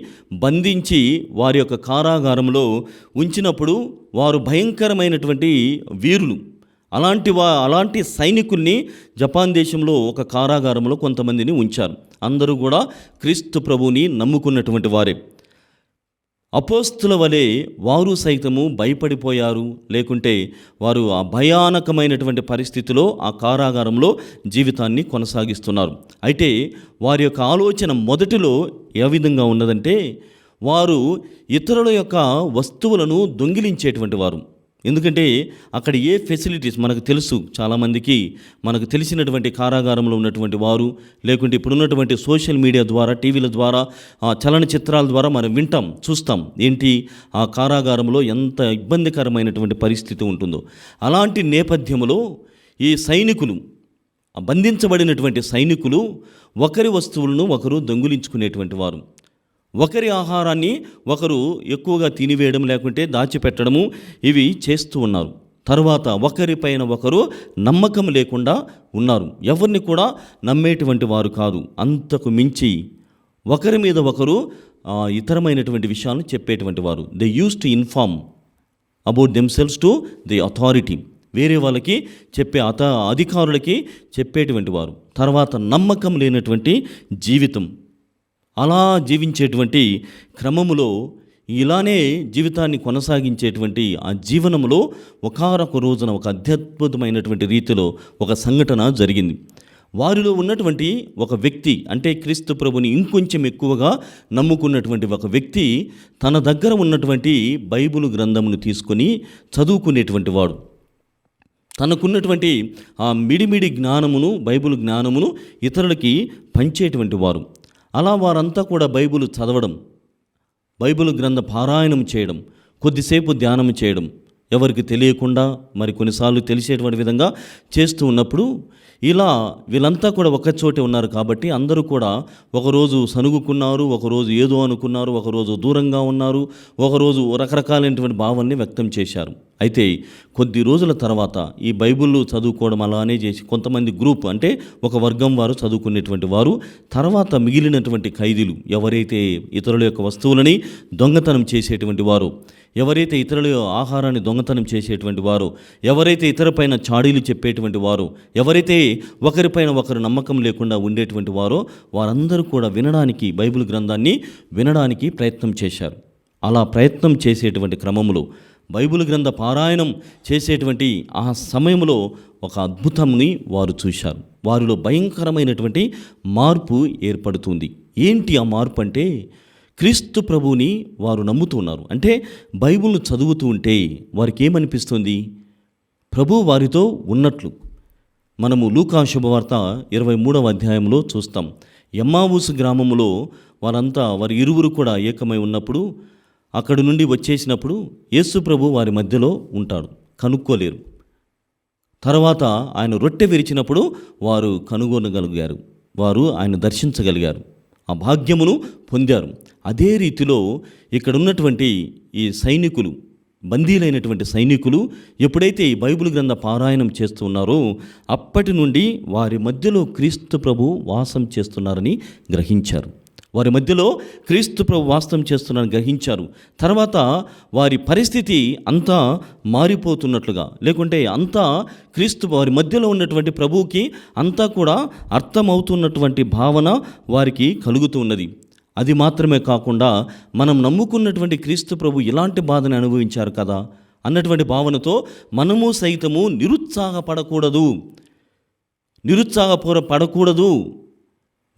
Speaker 3: బంధించి వారి యొక్క కారాగారంలో ఉంచినప్పుడు వారు భయంకరమైనటువంటి వీరులు. అలాంటి సైనికుల్ని జపాన్ దేశంలో ఒక కారాగారంలో కొంతమందిని ఉంచారు. అందరూ కూడా క్రీస్తు ప్రభువుని నమ్ముకున్నటువంటి వారే. అపోస్తుల వలె వారు సైతము భయపడిపోయారు, లేకుంటే వారు ఆ భయానకమైనటువంటి పరిస్థితిలో ఆ కారాగారంలో జీవితాన్ని కొనసాగిస్తున్నారు. అయితే వారి యొక్క ఆలోచన మొదటిలో ఏ విధంగా ఉన్నదంటే, వారు ఇతరుల యొక్క వస్తువులను దొంగిలించేటువంటి వారు. ఎందుకంటే అక్కడ ఏ ఫెసిలిటీస్ మనకు తెలుసు, చాలామందికి మనకు తెలిసినటువంటి కారాగారంలో ఉన్నటువంటి వారు, లేకుంటే ఇప్పుడున్నటువంటి సోషల్ మీడియా ద్వారా, టీవీల ద్వారా, చలనచిత్రాల ద్వారా మనం వింటాం, చూస్తాం ఏంటి ఆ కారాగారంలో ఎంత ఇబ్బందికరమైనటువంటి పరిస్థితి ఉంటుందో. అలాంటి నేపథ్యంలో ఈ సైనికులు, బంధించబడినటువంటి సైనికులు ఒకరి వస్తువులను ఒకరు దొంగిలించుకునేటువంటి వారు. ఒకరి ఆహారాన్ని ఒకరు ఎక్కువగా తినివేయడం, లేకుంటే దాచిపెట్టడము ఇవి చేస్తూ ఉన్నారు. తర్వాత ఒకరిపైన ఒకరు నమ్మకం లేకుండా ఉన్నారు. ఎవరిని కూడా నమ్మేటువంటి వారు కాదు. అంతకు మించి ఒకరి మీద ఒకరు ఇతరమైనటువంటి విషయాలను చెప్పేటువంటి వారు. They use to inform about themselves to the authority. వేరే వాళ్ళకి చెప్పే అధికారులకి చెప్పేటువంటి వారు. తర్వాత నమ్మకం లేనటువంటి జీవితం. అలా జీవించేటువంటి క్రమములో, ఇలానే జీవితాన్ని కొనసాగించేటువంటి ఆ జీవనంలో ఒకారొక రోజున ఒక అత్యద్భుతమైనటువంటి రీతిలో ఒక సంఘటన జరిగింది. వారిలో ఉన్నటువంటి ఒక వ్యక్తి, అంటే క్రీస్తు ప్రభుని ఇంకొంచెం ఎక్కువగా నమ్ముకున్నటువంటి ఒక వ్యక్తి తన దగ్గర ఉన్నటువంటి బైబిల్ గ్రంథమును తీసుకొని చదువుకునేటువంటి వాడు. తనకున్నటువంటి ఆ మిడిమిడి జ్ఞానమును, బైబిల్ జ్ఞానమును ఇతరులకి పంచేటువంటి వారు. అలా వారంతా కూడా బైబిల్ చదవడం, బైబిల్ గ్రంథ పారాయణం చేయడం, కొద్దిసేపు ధ్యానం చేయడం, ఎవరికి తెలియకుండా మరి కొన్నిసార్లు తెలిసేటువంటి విధంగా చేస్తూ ఉన్నప్పుడు, ఇలా వీళ్ళంతా కూడా ఒకచోటే ఉన్నారు కాబట్టి అందరూ కూడా ఒకరోజు సనుగుకున్నారు, ఒకరోజు ఏదో అనుకున్నారు, ఒకరోజు దూరంగా ఉన్నారు, ఒకరోజు రకరకాలైనటువంటి భావాన్ని వ్యక్తం చేశారు. అయితే కొద్ది రోజుల తర్వాత ఈ బైబిల్ చదువుకోవడం అలానే చేసి కొంతమంది గ్రూప్, అంటే ఒక వర్గం వారు చదువుకునేటువంటి వారు, తర్వాత మిగిలినటువంటి ఖైదీలు, ఎవరైతే ఇతరుల యొక్క వస్తువులని దొంగతనం చేసేటువంటి వారు, ఎవరైతే ఇతరుల ఆహారాన్ని దొంగతనం చేసేటువంటి వారు, ఎవరైతే ఇతరుపైన చాడీలు చెప్పేటువంటి వారు, ఎవరైతే ఒకరిపైన ఒకరు నమ్మకం లేకుండా ఉండేటువంటి వారో, వారందరూ కూడా వినడానికి, బైబిల్ గ్రంథాన్ని వినడానికి ప్రయత్నం చేశారు. అలా ప్రయత్నం చేసేటువంటి క్రమంలో, బైబిల్ గ్రంథ పారాయణం చేసేటువంటి ఆ సమయంలో ఒక అద్భుతంని వారు చూశారు. వారిలో భయంకరమైనటువంటి మార్పు ఏర్పడుతుంది. ఏంటి ఆ మార్పు అంటే, క్రీస్తు ప్రభువుని వారు నమ్ముతున్నారు. అంటే బైబిల్ను చదువుతూ ఉంటే వారికి ఏమనిపిస్తుంది? ప్రభు వారితో ఉన్నట్లు. మనము లూకా శుభవార్త 23వ అధ్యాయంలో చూస్తాం. ఎమ్మావూసు గ్రామంలో వారి ఇరువురు కూడా ఏకమై ఉన్నప్పుడు, అక్కడి నుండి వచ్చేసినప్పుడు యేసు ప్రభు వారి మధ్యలో ఉంటాడు, కనుక్కోలేరు. తర్వాత ఆయన రొట్టె విరిచినప్పుడు వారు కనుగొనగలిగారు, వారు ఆయన దర్శించగలిగారు, ఆ భాగ్యమును పొందారు. అదే రీతిలో ఇక్కడ ఉన్నటువంటి ఈ సైనికులు, బందీలైనటువంటి సైనికులు ఎప్పుడైతే ఈ బైబిల్ గ్రంథ పారాయణం చేస్తున్నారో అప్పటి నుండి వారి మధ్యలో క్రీస్తు ప్రభు వాసం చేస్తున్నారని గ్రహించారు. వారి మధ్యలో క్రీస్తు ప్రభు వాస్తవం చేస్తున్నారని గ్రహించారు. తర్వాత వారి పరిస్థితి అంతా మారిపోతున్నట్లుగా, లేకుంటే అంతా క్రీస్తు వారి మధ్యలో ఉన్నటువంటి ప్రభువుకి అంతా కూడా అర్థమవుతున్నటువంటి భావన వారికి కలుగుతూ ఉన్నది. అది మాత్రమే కాకుండా మనం నమ్ముకున్నటువంటి క్రీస్తు ప్రభు ఇలాంటి బాధను అనుభవించారు కదా అన్నటువంటి భావనతో మనము సైతము నిరుత్సాహపడకూడదు,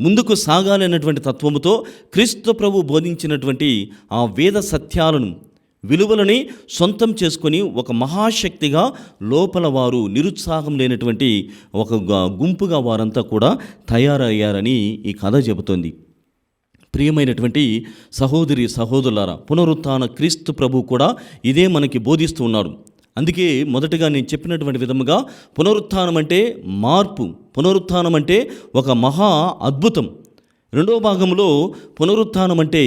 Speaker 3: ముందుకు సాగాలి అన్నటువంటి తత్వముతో క్రీస్తు ప్రభు బోధించినటువంటి ఆ వేద సత్యాలను, విలువలని సొంతం చేసుకొని ఒక మహాశక్తిగా లోపల వారు నిరుత్సాహం లేనటువంటి ఒక గుంపుగా వారంతా కూడా తయారయ్యారని ఈ కథ చెబుతోంది. ప్రియమైనటువంటి సహోదరి సహోదరులారా, పునరుత్థాన క్రీస్తు ప్రభు కూడా ఇదే మనకి బోధిస్తూ ఉన్నారు. అందుకే మొదటగా నేను చెప్పినటువంటి విధముగా పునరుత్థానం అంటే మార్పు, పునరుత్థానం అంటే ఒక మహా అద్భుతం. రెండో భాగంలో పునరుత్థానం అంటే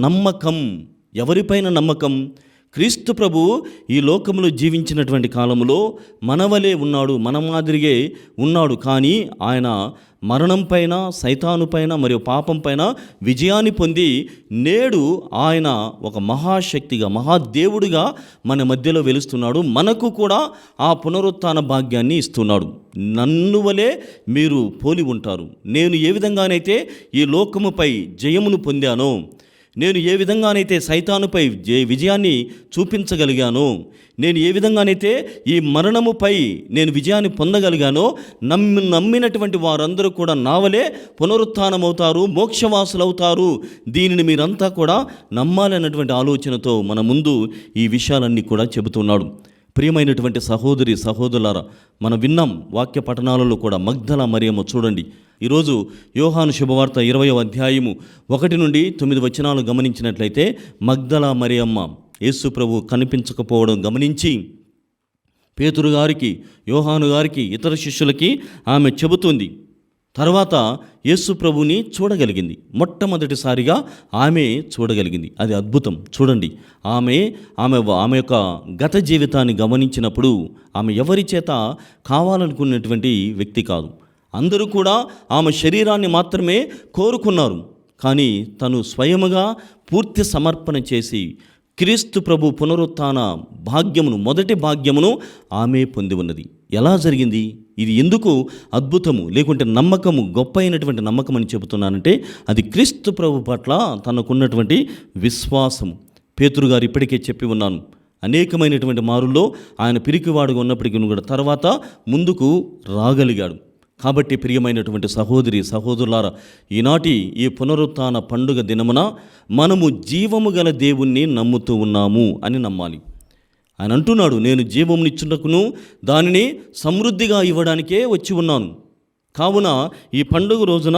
Speaker 3: నమ్మకం. ఎవరిపైన నమ్మకం? క్రీస్తు ప్రభు ఈ లోకంలో జీవించినటువంటి కాలంలో మనవలే ఉన్నాడు, మన మాదిరిగే ఉన్నాడు. కానీ ఆయన మరణం పైన, సైతాను పైన మరియు పాపం పైన విజయాన్ని పొంది నేడు ఆయన ఒక మహాశక్తిగా, మహాదేవుడిగా మన మధ్యలో వెలుస్తున్నాడు. మనకు కూడా ఆ పునరుత్థాన భాగ్యాన్ని ఇస్తున్నాడు. నన్ను వలె మీరు పోలి ఉంటారు. నేను ఏ విధంగానైతే ఈ లోకముపై జయమును పొందానో, నేను ఏ విధంగానైతే సైతానుపై విజయాన్ని చూపించగలిగానో, నేను ఏ విధంగానైతే ఈ మరణముపై నేను విజయాన్ని పొందగలిగానో, నమ్మినటువంటి వారందరూ కూడా నావలే పునరుత్థానమవుతారు, మోక్షవాసులవుతారు. దీనిని మీరంతా కూడా నమ్మాలన్నటువంటి ఆలోచనతో మన ముందు ఈ విషయాలన్నీ కూడా చెబుతున్నాడు. ప్రియమైనటువంటి సహోదరి సహోదరులారా, మనం విన్నాం వాక్య పఠనాలలో కూడా మగ్దల మరియమ్మ చూడండి. ఈరోజు యోహాను శుభవార్త 20వ అధ్యాయము 1 నుండి 9 వచనాలు గమనించినట్లయితే, మగ్దల మరియమ్మ యేసు ప్రభు కనిపించకపోవడం గమనించి పేతురు గారికి, యోహాను గారికి, ఇతర శిష్యులకి ఆమె చెబుతుంది. తర్వాత యేసు ప్రభుని చూడగలిగింది. మొట్టమొదటిసారిగా ఆమె చూడగలిగింది. అది అద్భుతం. చూడండి, ఆమె యొక్క గత జీవితాన్ని గమనించినప్పుడు ఆమె ఎవరి చేత కావాలనుకున్నటువంటి వ్యక్తి కాదు. అందరూ కూడా ఆమె శరీరాన్ని మాత్రమే కోరుకున్నారు. కానీ తను స్వయముగా పూర్తి సమర్పణ చేసి క్రీస్తు ప్రభు పునరుత్థాన భాగ్యమును, మొదటి భాగ్యమును ఆమె పొంది ఉన్నది. ఎలా జరిగింది? ఇది ఎందుకు అద్భుతము, లేకుంటే నమ్మకము, గొప్ప అయినటువంటి నమ్మకం అని చెబుతున్నానంటే అది క్రీస్తు ప్రభు పట్ల తనకున్నటువంటి విశ్వాసము. పేతురు గారు ఇప్పటికే చెప్పి ఉన్నాను, అనేకమైనటువంటి మారుల్లో ఆయన పిరికివాడుగా ఉన్నప్పటికీ కూడా తర్వాత ముందుకు రాగలిగాడు. కాబట్టి ప్రియమైనటువంటి సహోదరి సహోదరులారా, ఈనాటి ఈ పునరుత్థాన పండుగ దినమున మనము జీవము గల దేవుణ్ణి నమ్ముతూ ఉన్నాము అని నమ్మాలి. ఆయన అంటున్నాడు, నేను జీవమునిచ్చుటకును దానిని సమృద్ధిగా ఇవ్వడానికే వచ్చి ఉన్నాను. కావున ఈ పండుగ రోజున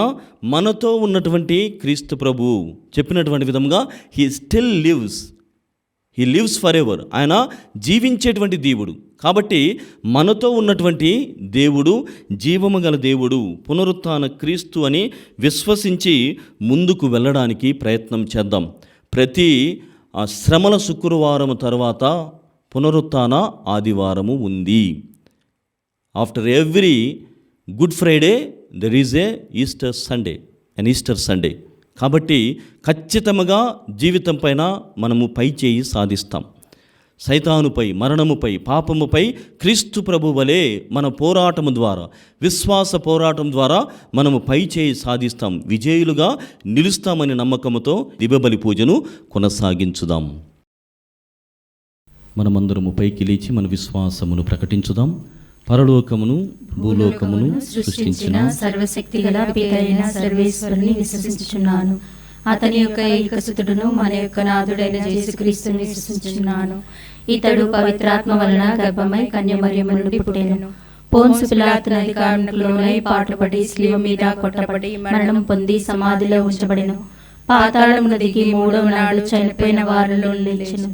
Speaker 3: మనతో ఉన్నటువంటి క్రీస్తు ప్రభు చెప్పినటువంటి విధంగా he still lives for ever. ఆయన జీవించేటువంటి దేవుడు. కాబట్టి మనతో ఉన్నటువంటి దేవుడు జీవము గల దేవుడు, పునరుత్థాన క్రీస్తు అని విశ్వసించి ముందుకు వెళ్ళడానికి ప్రయత్నం చేద్దాం. ప్రతి శ్రమల శుక్రవారము తర్వాత పునరుత్థాన ఆదివారము ఉంది. After every good Friday there is Easter Sunday. కాబట్టి ఖచ్చితంగా జీవితం పైన మనము పై చేయి సాధిస్తాం. సైతానుపై, మరణముపై, పాపముపై క్రీస్తు ప్రభు వలె మన పోరాటము ద్వారా, విశ్వాస పోరాటం ద్వారా మనము పై చేయి సాధిస్తాం, విజయులుగా నిలుస్తామనే నమ్మకముతో దివ్యబలి పూజను కొనసాగించుదాం. మనమందరము పైకి లేచి మన విశ్వాసమును ప్రకటించుదాం. పరలోకమును భూలోకమును సృష్టించిన
Speaker 1: సర్వశక్తి గల పితైన సర్వేశ్వరుని విశ్వసించుచున్నాను. అతని యొక్క ఏకసుతుడును మన యొక్క నాథుడైన యేసుక్రీస్తుని విశ్వసించుచున్నాను. ఇతడు పవిత్రాత్మ వలన గర్భమై కన్యమరియము నుండి పుట్టెను. పోన్సు పిలాతు అధికారంలోనై పాటుపడి శిలువ మీద కొట్టబడి మరణం పొంది సమాధిలో ఉంచబడెను. పాతాళమున దిగి 3వ నాడు చనిపోయిన వారిలో నిలిచెను.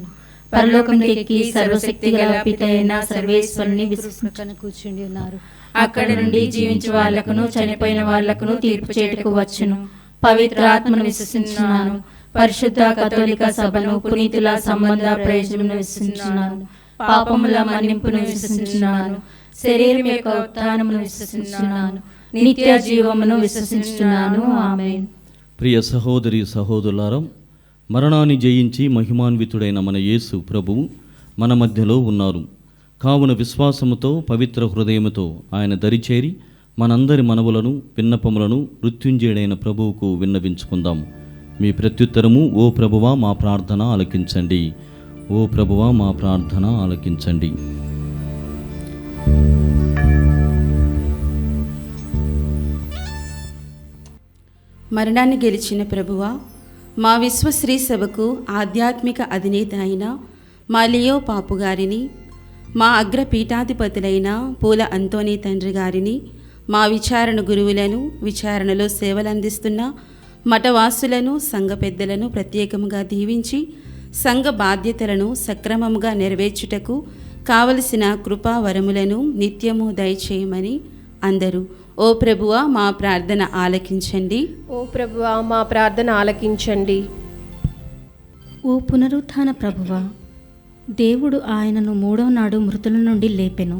Speaker 1: పరలోకమునకెక్కి సర్వశక్తి గల పితైన సర్వేశ్వరుని విశ్వసించుకొని కూర్చుండి ఉన్నారు. అక్కడ నుండి జీవించే వాళ్లకును చనిపోయిన వాళ్లకును తీర్పు చేయుటకు వచ్చును. పవిత్ర ఆత్మను విశ్వసించున్నాను. పరిశుద్ధ కథోలిక సభను, పునీతుల సంబంధ ప్రయోజనమును విశ్వసించున్నాను. పాపముల మన్నింపును విశ్వసించున్నాను. శరీరం యొక్క ఉత్థానమును విశ్వసించున్నాను. నిత్య జీవమును విశ్వసించున్నాను. ఆమేన్.
Speaker 3: ప్రియ సహోదరి సహోదరులారా, మరణాన్ని జయించి మహిమాన్వితుడైన మన యేసు ప్రభువు మన మధ్యలో ఉన్నారు. కావున విశ్వాసముతో పవిత్ర హృదయముతో ఆయన దరిచేరి మనందరి మనవులను విన్నపములను మృత్యుంజయుడైన ప్రభువుకు విన్నవించుకుందాం. మీ ప్రత్యుత్తరము, ఓ ప్రభువా మా ప్రార్థన ఆలకించండి. ఓ ప్రభువా మా ప్రార్థన ఆలకించండి.
Speaker 2: మరణాన్ని గెలిచిన ప్రభువా, మా విశ్వశ్రీ సభకు ఆధ్యాత్మిక అధినేత అయిన మా లియో పాపు గారిని, మా అగ్రపీఠాధిపతులైన పూల అంతోనీ తండ్రి గారిని, మా విచారణ గురువులను, విచారణలో సేవలందిస్తున్న మఠవాసులను, సంఘ పెద్దలను ప్రత్యేకముగా దీవించి సంఘ బాధ్యతలను సక్రమముగా నెరవేర్చుటకు కావలసిన కృపా వరములను నిత్యము దయచేయమని అందరూ ఓ ప్రభువా మా ప్రార్థన ఆలకించండి.
Speaker 4: ఓ ప్రభువా మా ప్రార్థన ఆలకించండి.
Speaker 1: ఓ పునరుత్థాన ప్రభువా, దేవుడు ఆయనను 3వ నాడు మృతుల నుండి లేపెను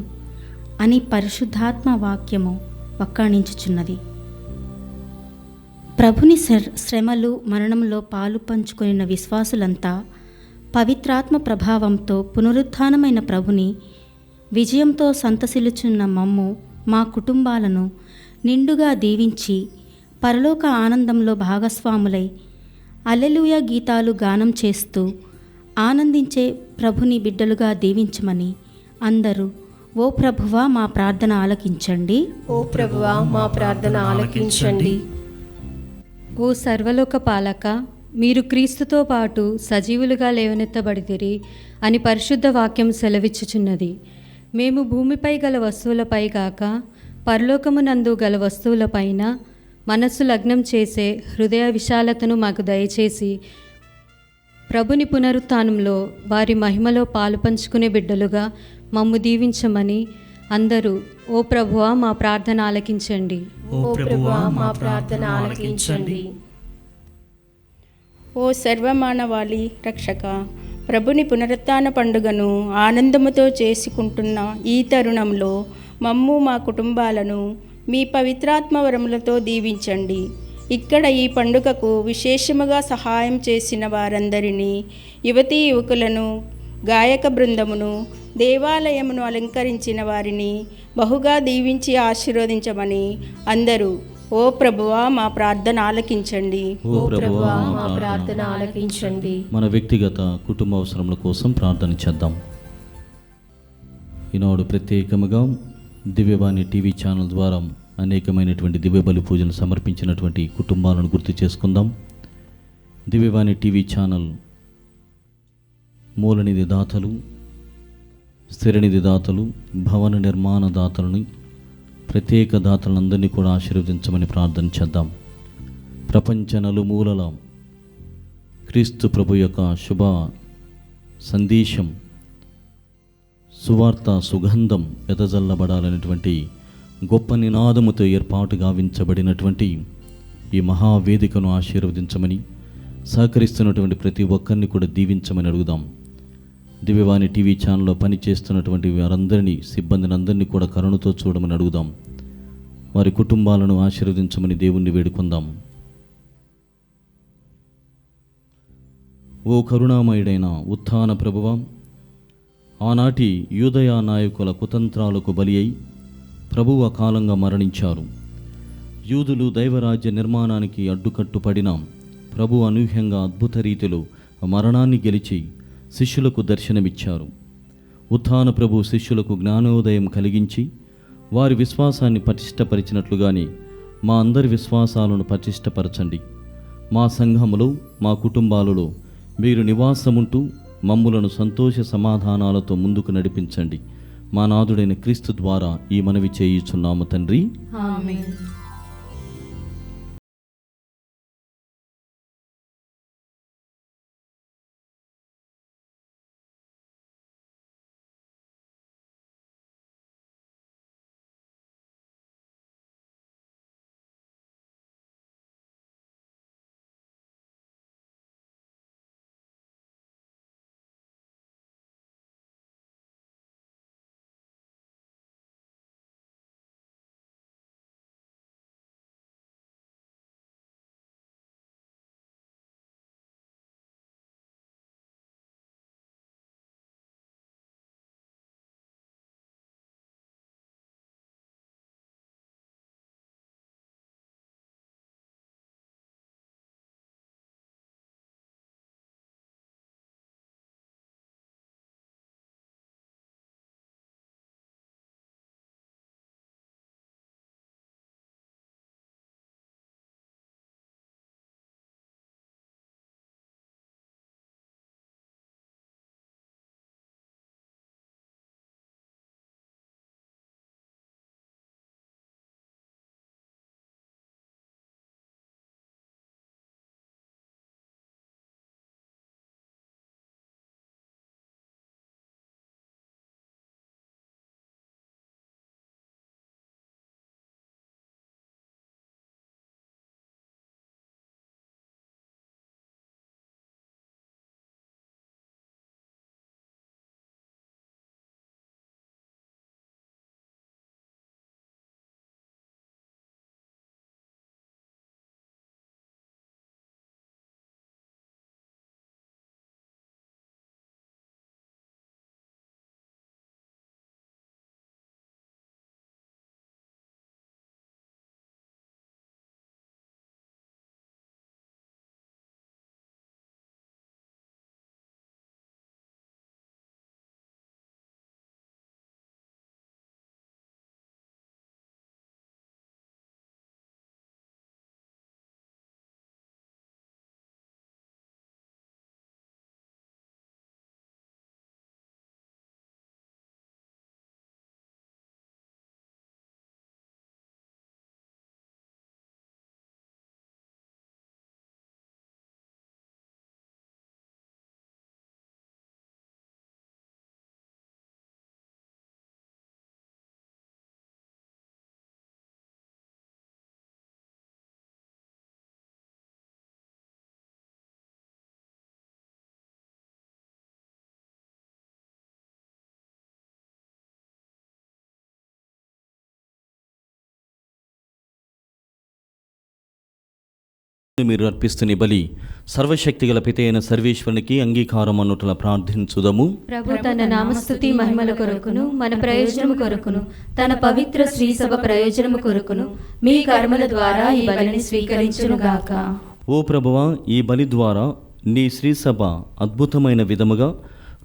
Speaker 1: అని పరిశుద్ధాత్మ వాక్యము వక్కాణించుచున్నది. ప్రభుని శ్రమలు మరణంలో పాలు పంచుకొనిన విశ్వాసులంతా పవిత్రాత్మ ప్రభావంతో పునరుత్థానమైన ప్రభుని విజయంతో సంతసిల్లుచున్న మమ్ము, మా కుటుంబాలను నిండుగా దీవించి పరలోక ఆనందంలో భాగస్వాములై హల్లెలూయా గీతాలు గానం చేస్తూ ఆనందించే ప్రభుని బిడ్డలుగా దీవించమని అందరూ ఓ ప్రభువా మా ప్రార్థన ఆలకించండి.
Speaker 4: ఓ ప్రభువా మా ప్రార్థన ఆలకించండి.
Speaker 6: ఓ సర్వలోక పాలక, మీరు క్రీస్తుతో పాటు సజీవులుగా లేవనెత్తబడితిరి అని పరిశుద్ధ వాక్యం సెలవిచ్చుచున్నది. మేము భూమిపై గల వస్తువులపై కాక పరలోకమునందు గల వస్తువులపైన మనస్సు లగ్నం చేసే హృదయ విశాలతను మాకు దయచేసి ప్రభుని పునరుత్థానంలో వారి మహిమలో పాలు పంచుకునే బిడ్డలుగా మమ్ము దీవించమని అందరూ ఓ ప్రభువా మా ప్రార్థన ఆలకించండి.
Speaker 4: ఓ ప్రభువా మా ప్రార్థన ఆలకించండి.
Speaker 7: ఓ సర్వమానవాళి రక్షక, ప్రభుని పునరుత్థాన పండుగను ఆనందముతో చేసుకుంటున్న ఈ తరుణంలో మమ్ము మా కుటుంబాలను మీ పవిత్రాత్మ వరములతో దీవించండి. ఇక్కడ ఈ పండుగకు విశేషముగా సహాయం చేసిన వారందరినీ, యువతీ యువకులను, గాయక బృందమును, దేవాలయమును అలంకరించిన వారిని బహుగా దీవించి ఆశీర్వదించమని అందరూ ఓ ప్రభువా మా ప్రార్థన ఆలకించండి.
Speaker 3: ఓ ప్రభువా
Speaker 4: మా ప్రార్థన ఆలకించండి.
Speaker 3: మన వ్యక్తిగత కుటుంబ అవసరముల కోసం ప్రార్థన చేద్దాం. ఈనాడు ప్రత్యేకముగా దివ్యవాణి టీవీ ఛానల్ ద్వారా అనేకమైనటువంటి దివ్య బలి పూజలు సమర్పించినటువంటి కుటుంబాలను గుర్తు చేసుకుందాం. దివ్యవాణి టీవీ ఛానల్ మూలనిధి దాతలు, స్థిరనిధి దాతలు, భవన నిర్మాణ దాతలని, ప్రత్యేక దాతలందరినీ కూడా ఆశీర్వదించమని ప్రార్థన చేద్దాం. ప్రపంచ నలుమూలల క్రీస్తు ప్రభు యొక్క శుభ సందేశం, సువార్త సుగంధం వెదజల్లబడాలనేటువంటి గొప్ప నినాదముతో ఏర్పాటు గావించబడినటువంటి ఈ మహావేదికను ఆశీర్వదించమని, సహకరిస్తున్నటువంటి ప్రతి ఒక్కరిని కూడా దీవించమని అడుగుదాం. దివ్యవాణి టీవీ ఛానల్లో పనిచేస్తున్నటువంటి వారందరినీ, సిబ్బందిని అందరినీ కూడా కరుణతో చూడమని అడుగుదాం. వారి కుటుంబాలను ఆశీర్వదించమని దేవుణ్ణి వేడుకుందాం. ఓ కరుణామయుడైన ఉత్థాన ప్రభువా, ఆనాటి యూదయ నాయకుల కుతంత్రాలకు బలి అయి ప్రభువు అకాలంగా మరణించారు. యూదులు దైవరాజ్య నిర్మాణానికి అడ్డుకట్టుపడిన ప్రభు అనూహ్యంగా అద్భుత రీతిలో మరణాన్ని గెలిచి శిష్యులకు దర్శనమిచ్చారు. ఉత్థాన ప్రభు శిష్యులకు జ్ఞానోదయం కలిగించి వారి విశ్వాసాన్ని పటిష్టపరిచినట్లుగానే మా అందరి విశ్వాసాలను పటిష్టపరచండి. మా సంఘములో, మా కుటుంబాలలో మీరు నివాసముంటూ మమ్ములను సంతోష సమాధానాలతో ముందుకు నడిపించండి. మా నాథుడైన క్రీస్తు ద్వారా ఈ మనవి చేయుచున్నాము తండ్రి.
Speaker 1: ఆమేన్.
Speaker 3: మీరు అర్పిస్తున్న ఈ బలి సర్వశక్తిగల పిత అయిన సర్వేశ్వరునికి అంగీకారం అన్నట్ల ప్రార్థించుదము.
Speaker 6: ప్రభు తన నామస్తుతి మహిమల కొరకును మన ప్రయోజనము కొరకును తన పవిత్ర శ్రీసభ ప్రయోజనము కొరకును మీ కర్మల ద్వారా ఈ బలిని స్వీకరించునుగాక.
Speaker 3: ఓ ప్రభువా, ఈ బలి ద్వారా నీ శ్రీసభ అద్భుతమైన విధముగా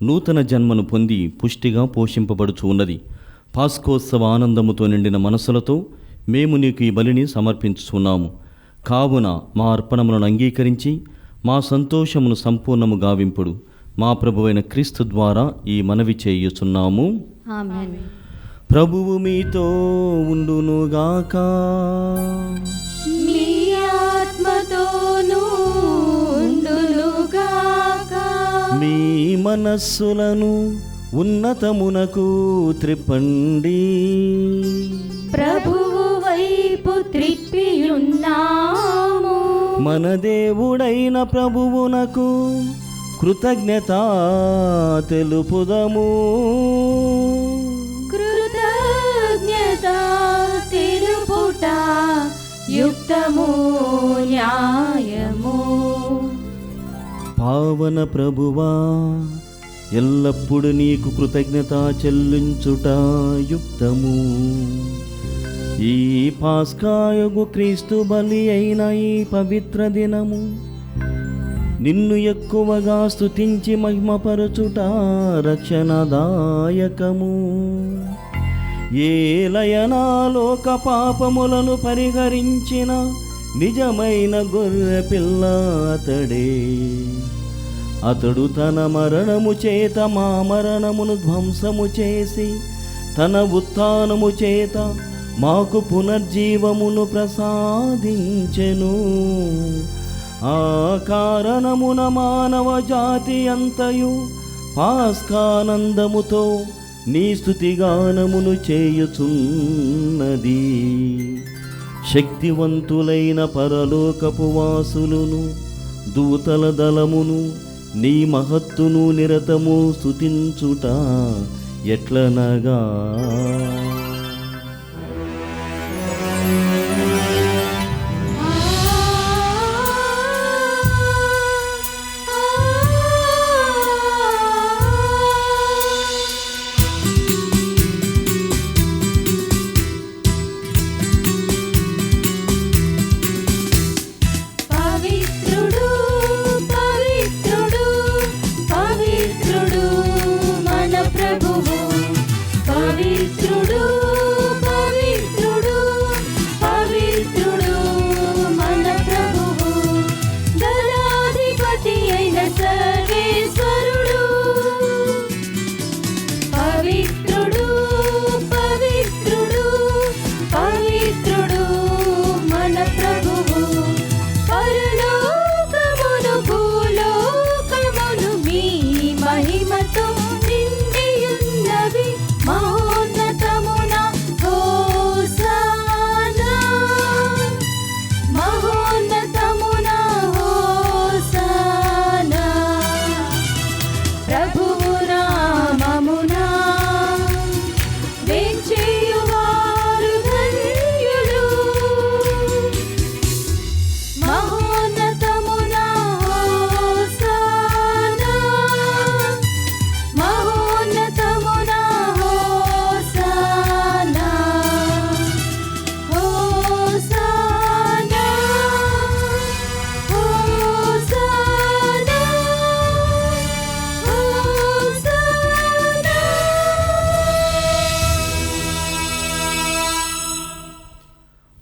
Speaker 3: నూతన జన్మను పొంది పుష్టిగా పోషింపబడుచు ఉన్నది. పాస్కోత్సవ ఆనందముతో నిండిన మనసులతో మేము నీకు ఈ బలిని సమర్పించుచున్నాము. కావున మా అర్పణములను అంగీకరించి మా సంతోషమును సంపూర్ణము గావింపుడు. మా ప్రభువైన క్రీస్తు ద్వారా ఈ మనవి చేయుచున్నాము.
Speaker 6: ఆమేన్.
Speaker 3: ప్రభువు మీతో ఉండునుగాక.
Speaker 1: మీ ఆత్మతోనూ ఉండునుగాక.
Speaker 3: మీ మనస్సులను ఉన్నతమునకు త్రిప్పండి.
Speaker 1: ప్రభువు వైపు త్రిప్పియున్నాము.
Speaker 3: మన దేవుడైన ప్రభువునకు కృతజ్ఞత తెలుపుదము.
Speaker 1: కృతజ్ఞత తెలుపుట యుక్తము న్యాయము.
Speaker 3: పావన ప్రభువా, ఎల్లప్పుడు నీకు కృతజ్ఞత చెల్లించుట యుక్తము. ఈ పాస్కాయగు క్రీస్తు బలి అయిన ఈ పవిత్ర దినము నిన్ను ఎక్కువగా స్తుతించి మహిమపరచుట రక్షణదాయకము. ఏలయనా లోక పాపములను పరిహరించిన నిజమైన గొర్రె పిల్ల అతడే. అతడు తన మరణము చేత మా మరణమును ధ్వంసము చేసి తన ఉత్థానము చేత మాకు పునర్జీవమును ప్రసాదించెను. ఆ కారణమున మానవ జాతి అంతయు పాస్కానందముతో నీ స్తుతిగానమును చేయుచున్నది. శక్తివంతులైన పరలోకపు వాసులును దూతల దళమును నీ మహత్తును నిరతము స్తుతించుట ఎట్లనగా,
Speaker 1: పవిత్రుడు పవిత్రుడు పవిత్రుడు మన ప్రభువు. పవిత్రుడు పవిత్రుడు పవిత్రుడు మన ప్రభువు. దళాధిపతి అయిన సర్వేశ్వరుడు. పవిత్రుడు పవిత్రుడు పవిత్రుడు మన ప్రభువు. పరలోకమును భూలోకమును మీ మహిమతో నిండియున్నవి. మహోన్నతమున హోసానా, మహోన్నతమున హోసానా. ప్రభువు నామమున వేంచేయువారు ధన్యులు. మహోన్నతమున హోసానా, మహోన్నతమున హోసానా. హోసానా, హోసానా,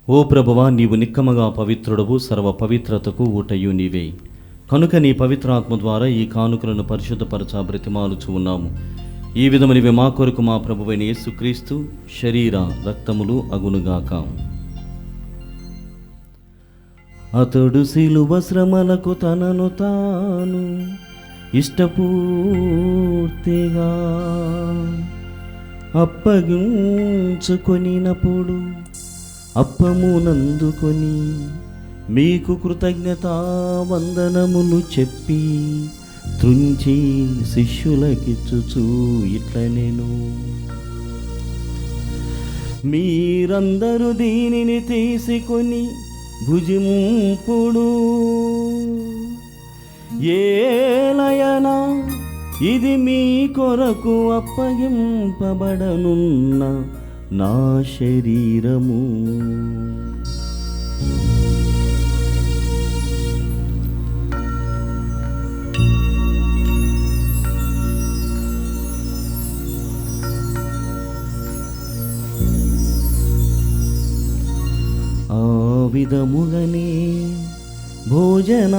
Speaker 3: ఓ ప్రభువా, నీవు నిక్కమగా పవిత్రుడవు, సర్వ పవిత్రతకు ఊటయు నీవే. కనుక నీ పవిత్రాత్మ ద్వారా ఈ కానుకలను పరిశుద్ధపరచ బ్రతిమాలుచు ఉన్నాము. ఈ విధమునివి మా కొరకు మా ప్రభువైన యేసుక్రీస్తు శరీర రక్తములు అగునుగాక. అతడు శిలువ శ్రమలకు తనను తాను ఇష్టపూర్తిగా అప్పగించుకొనినప్పుడు అప్పమునందుకొని మీకు కృతజ్ఞతా వందనములు చెప్పి త్రుంచి శిష్యులకిచ్చుచూ ఇట్లనెను. మీరందరూ దీనిని తీసుకొని భుజింపుడు. ఏలయనా ఇది మీ కొరకు అప్పగింపబడనున్న నా శరీరము. ఆ విధముగనే భోజనానంతరము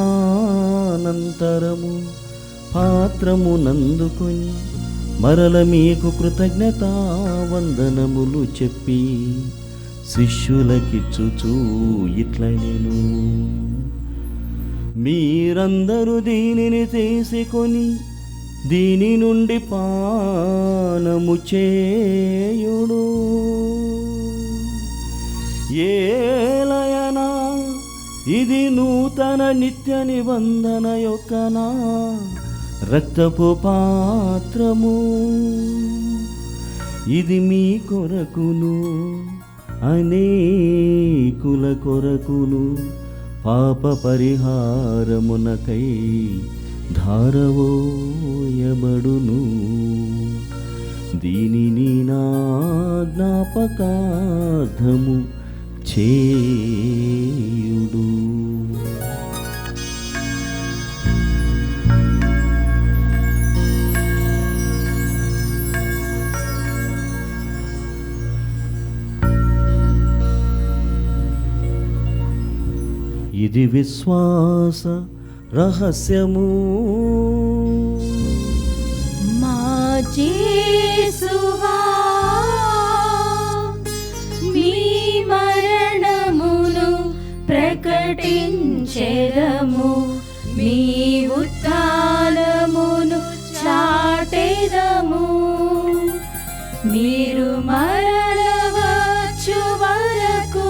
Speaker 3: పాత్రమునందుకొని మరల మీకు కృతజ్ఞతా వందనములు చెప్పి శిష్యులకిచ్చుచూ ఇట్లనెను, మీరందరూ దీనిని తీసుకొని దీని నుండి పానము చేయుడు. ఏలయనా ఇది నూతన నిత్య నిబంధన యొక్క నా రక్తపు పాత్రము. ఇది మీ కొరకును అనేకుల కొరకును పాప పరిహారమునకై ధారవోయబడును. దీనిని నా జ్ఞాపకార్థము చేయుడు. ఇది విశ్వాస రహస్యము.
Speaker 6: మా యేసువా మీ మరణమును ప్రకటించెదము, మీ ఉత్థానమును చాటెదము. మీరు మరల వచ్చు వరకు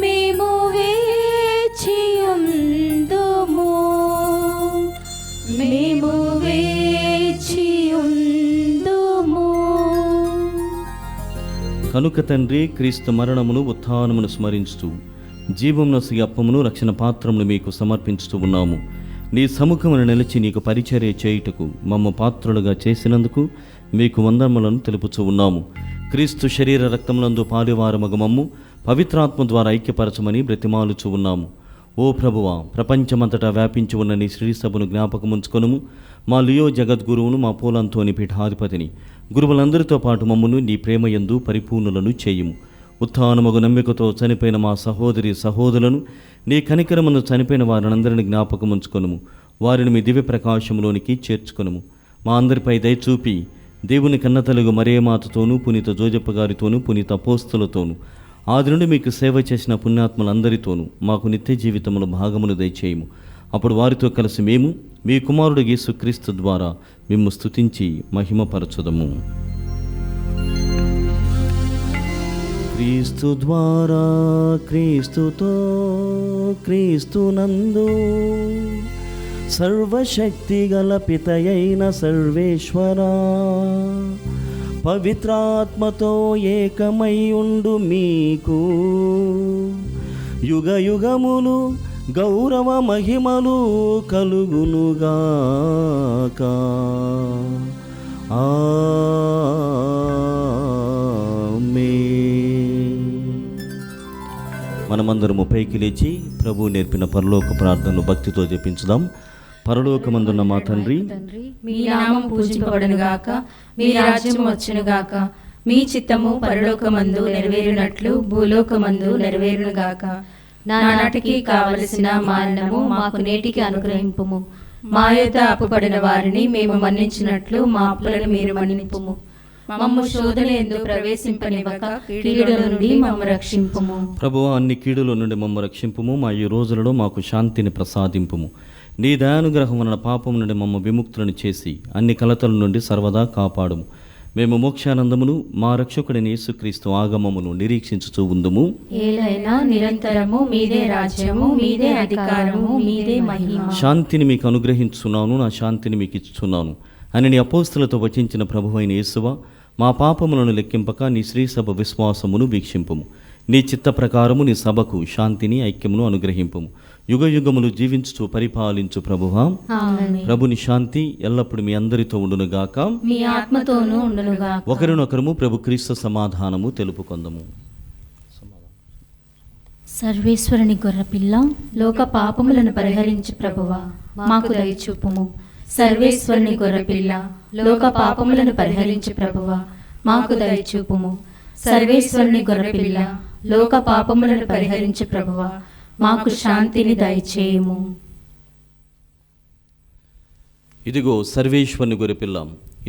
Speaker 6: మేము వేచియుందుము, మేము వేచియుందుము.
Speaker 3: కనుక తండ్రి, క్రీస్తు మరణమును ఉత్థానమును స్మరించుతూ జీవమునొసగి అప్పమును రక్షణ పాత్రమును మీకు సమర్పించుతూ ఉన్నాము. నీ సముఖమును నిలిచి నీకు పరిచర్య చేయుటకు మమ్మ పాత్రులుగా చేసినందుకు మీకు వందనములను తెలుపుచూ ఉన్నాము. క్రీస్తు శరీర రక్తములందు పాలువారమగు మమ్ము పవిత్రాత్మ ద్వారా ఐక్యపరచమని బ్రతిమాలుచూ ఉన్నాము. ఓ ప్రభువా, ప్రపంచమంతటా వ్యాపించి ఉన్న నీ శ్రీసభను జ్ఞాపకముంచుకొనుము. మా లియో జగద్గురువును, మా పోలంతోని పీఠాధిపతిని, గురువులందరితో పాటు మమ్మను నీ ప్రేమయందు పరిపూర్ణులను చేయుము. ఉత్థానమగు నమ్మికతో చనిపోయిన మా సహోదరి సహోదరులను, నీ కనికరమును చనిపోయిన వారినందరిని జ్ఞాపకముంచుకొనుము. వారిని మీ దివ్య ప్రకాశములోనికి చేర్చుకొనుము. మా అందరిపై దయచూపి దేవుని కన్నతలుగు మరియమాతతోనూ, పునీత జోజప్ప గారితోనూ, పునీత అపోస్తలతోనూ, ఆది నుండి మీకు సేవ చేసిన పుణ్యాత్మలందరితోనూ మాకు నిత్య జీవితముల భాగమును దయచేయము. అప్పుడు వారితో కలిసి మేము మీ కుమారుడు యేసుక్రీస్తు ద్వారా మిమ్ము స్తుతించి మహిమపరచుదము. క్రీస్తు ద్వారా, క్రీస్తుతో, క్రీస్తునందు సర్వశక్తి గల పితయైన సర్వేశ్వరా, పవిత్రాత్మతో ఏకమై ఉండు మీకు యుగ యుగములు గౌరవ మహిమలు కలుగునుగాక. మనమందరము పైకి లేచి ప్రభువు నేర్పిన పరలోక ప్రార్థనను భక్తితో జపించుదాం. పరలోకమందున్న మా తండ్రి,
Speaker 6: మీ నామం పూజింపబడును గాక, మీ రాజ్యం వచ్చును గాక, మీ చిత్తము పరలోకమందు నెరవేరునట్లు భూలోకమందు నెరవేరును గాక. నానాటికి కావలసిన మా అన్నము మాకు నేటికి అనుగ్రహింపుము. మా యొద్ద అప్పుపడిన వారిని మేము మన్నించినట్లు మా అప్పులను మీరు మన్నింపుము. మమ్ము శోధన యందు ప్రవేశింపనివ్వక కీడుల నుండి మమ్ము రక్షింపుము.
Speaker 3: ప్రభువా, అన్ని కీడుల నుండి మమ్ము రక్షింపుము. మా ఈ రోజులలో మాకు శాంతిని ప్రసాదింపుము. నీ దయానుగ్రహం వలన పాపం నుండి మమ్మ విముక్తులను చేసి అన్ని కలతల నుండి సర్వదా కాపాడుము. మేము మోక్షానందమును మా రక్షకుడైన యేసుక్రీస్తు ఆగమమును నిరీక్షించుచూ ఉందుము.
Speaker 6: ఏలైనా నిరంతరము మీదే రాజ్యము, మీదే అధికారము, మీదే మహిమ.
Speaker 3: శాంతిని మీకు అనుగ్రహించున్నాను, నా శాంతిని మీకు ఇచ్చుచున్నాను అని నీ అపోస్తలతో వచించిన ప్రభువైన యేసువా, మా పాపములను లెక్కింపక నీ శ్రీసభ విశ్వాసమును వీక్షింపుము. నీ చిత్త ప్రకారము నీ సభకు శాంతిని ఐక్యమును అనుగ్రహింపము. యుగ యుగములు జీవించుచు పరిపాలించు ప్రభువా,
Speaker 1: ఆమేన్.
Speaker 3: ప్రభుని శాంతి ఎల్లప్పుడు మీ అందరితో ఉండునుగాక.
Speaker 1: మీ ఆత్మతోనూ ఉండునుగా.
Speaker 3: ఒకరినొకరము ప్రభు క్రీస్తు సమాధానము తెలుపుకొందము.
Speaker 1: సర్వేశ్వరుని గొర్రెపిల్ల, లోక పాపములను పరిహరించు ప్రభువా, మాకు దయచూపుము. సర్వేశ్వరుని గొర్రెపిల్ల, లోక పాపములను పరిహరించు ప్రభువా, మాకు దయచూపుము. సర్వేశ్వరుని గొర్రెపిల్ల, లోక పాపములను పరిహరించు ప్రభువా, మాకు శాంతిని దయచేయుము.
Speaker 3: ఇదిగో సర్వేశ్వరుని గొర్రెపిల్ల,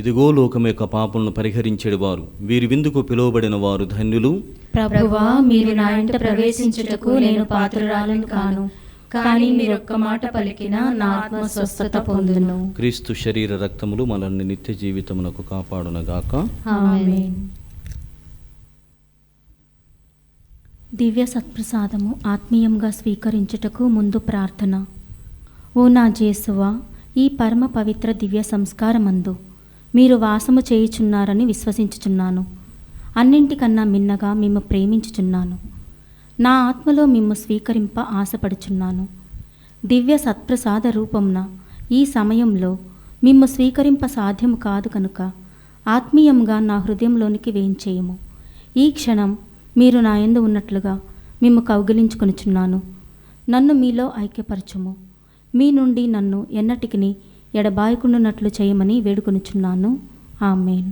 Speaker 3: ఇదిగో లోకం యొక్క పాపములను పరిహరించేవారు, వీరి విందుకు పిలువబడిన వారు ధన్యులు.
Speaker 1: ప్రభువా, మీరు నా ఇంట ప్రవేశించుటకు నేను పాత్రురాలను కాను, కానీ మీరొక్క మాట పలికినా నా ఆత్మ స్వస్థత పొందును.
Speaker 3: క్రీస్తు శరీర రక్తములు మనల్ని నిత్య జీవితమునకు కాపాడునగాక.
Speaker 1: ఆమేన్. దివ్య సత్ప్రసాదము ఆత్మీయంగా స్వీకరించుటకు ముందు ప్రార్థన. ఓ నా జేసువా, ఈ పరమ పవిత్ర దివ్య సంస్కారమందు మీరు వాసము చేయుచున్నారని విశ్వసించుచున్నాను. అన్నింటికన్నా మిన్నగా మిమ్ము ప్రేమించుచున్నాను. నా ఆత్మలో మిమ్ము స్వీకరింప ఆశపడుచున్నాను. దివ్య సత్ప్రసాద రూపంన ఈ సమయంలో మిమ్ము స్వీకరింప సాధ్యము కాదు కనుక ఆత్మీయంగా నా హృదయంలోనికి వేయించేయము. ఈ క్షణం మీరు నా యందు ఉన్నట్లుగా మిమ్ము కౌగిలించుకొనుచున్నాను. నన్ను మీలో ఐక్యపరచుము. మీ నుండి నన్ను ఎన్నటికిని ఎడబాయకుండునట్లు చేయమని వేడుకొనుచున్నాను. ఆమేన్.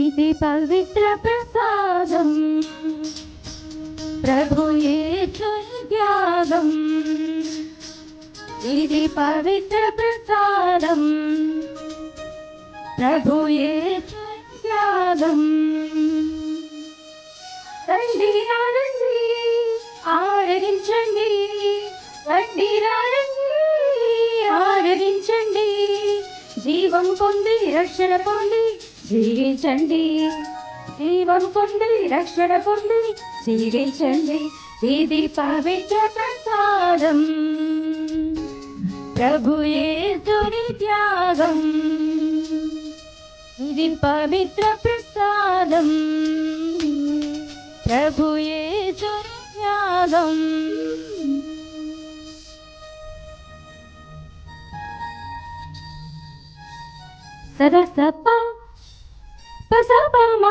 Speaker 5: ఇది పవిత్ర ప్రసాదం, ప్రభు యేసుని త్యాగం. ఇది పవిత్ర ప్రసాదం, ప్రభు యేసుని త్యాగం. రండి రండి ఆరాధించండి, రండి రండి ఆరాధించండి. జీవం పొంది రక్షణ పొంది జీవించండి, జీవం పొంది రక్షణ పొంది జీవించండి. ఇది పవిత్ర ప్రసాదం, ప్రభు యేసుని త్యాగం. ఇది పవిత్ర ప్రసాదం, ప్రభు యేసుని త్యాగం. సరసప పసపమ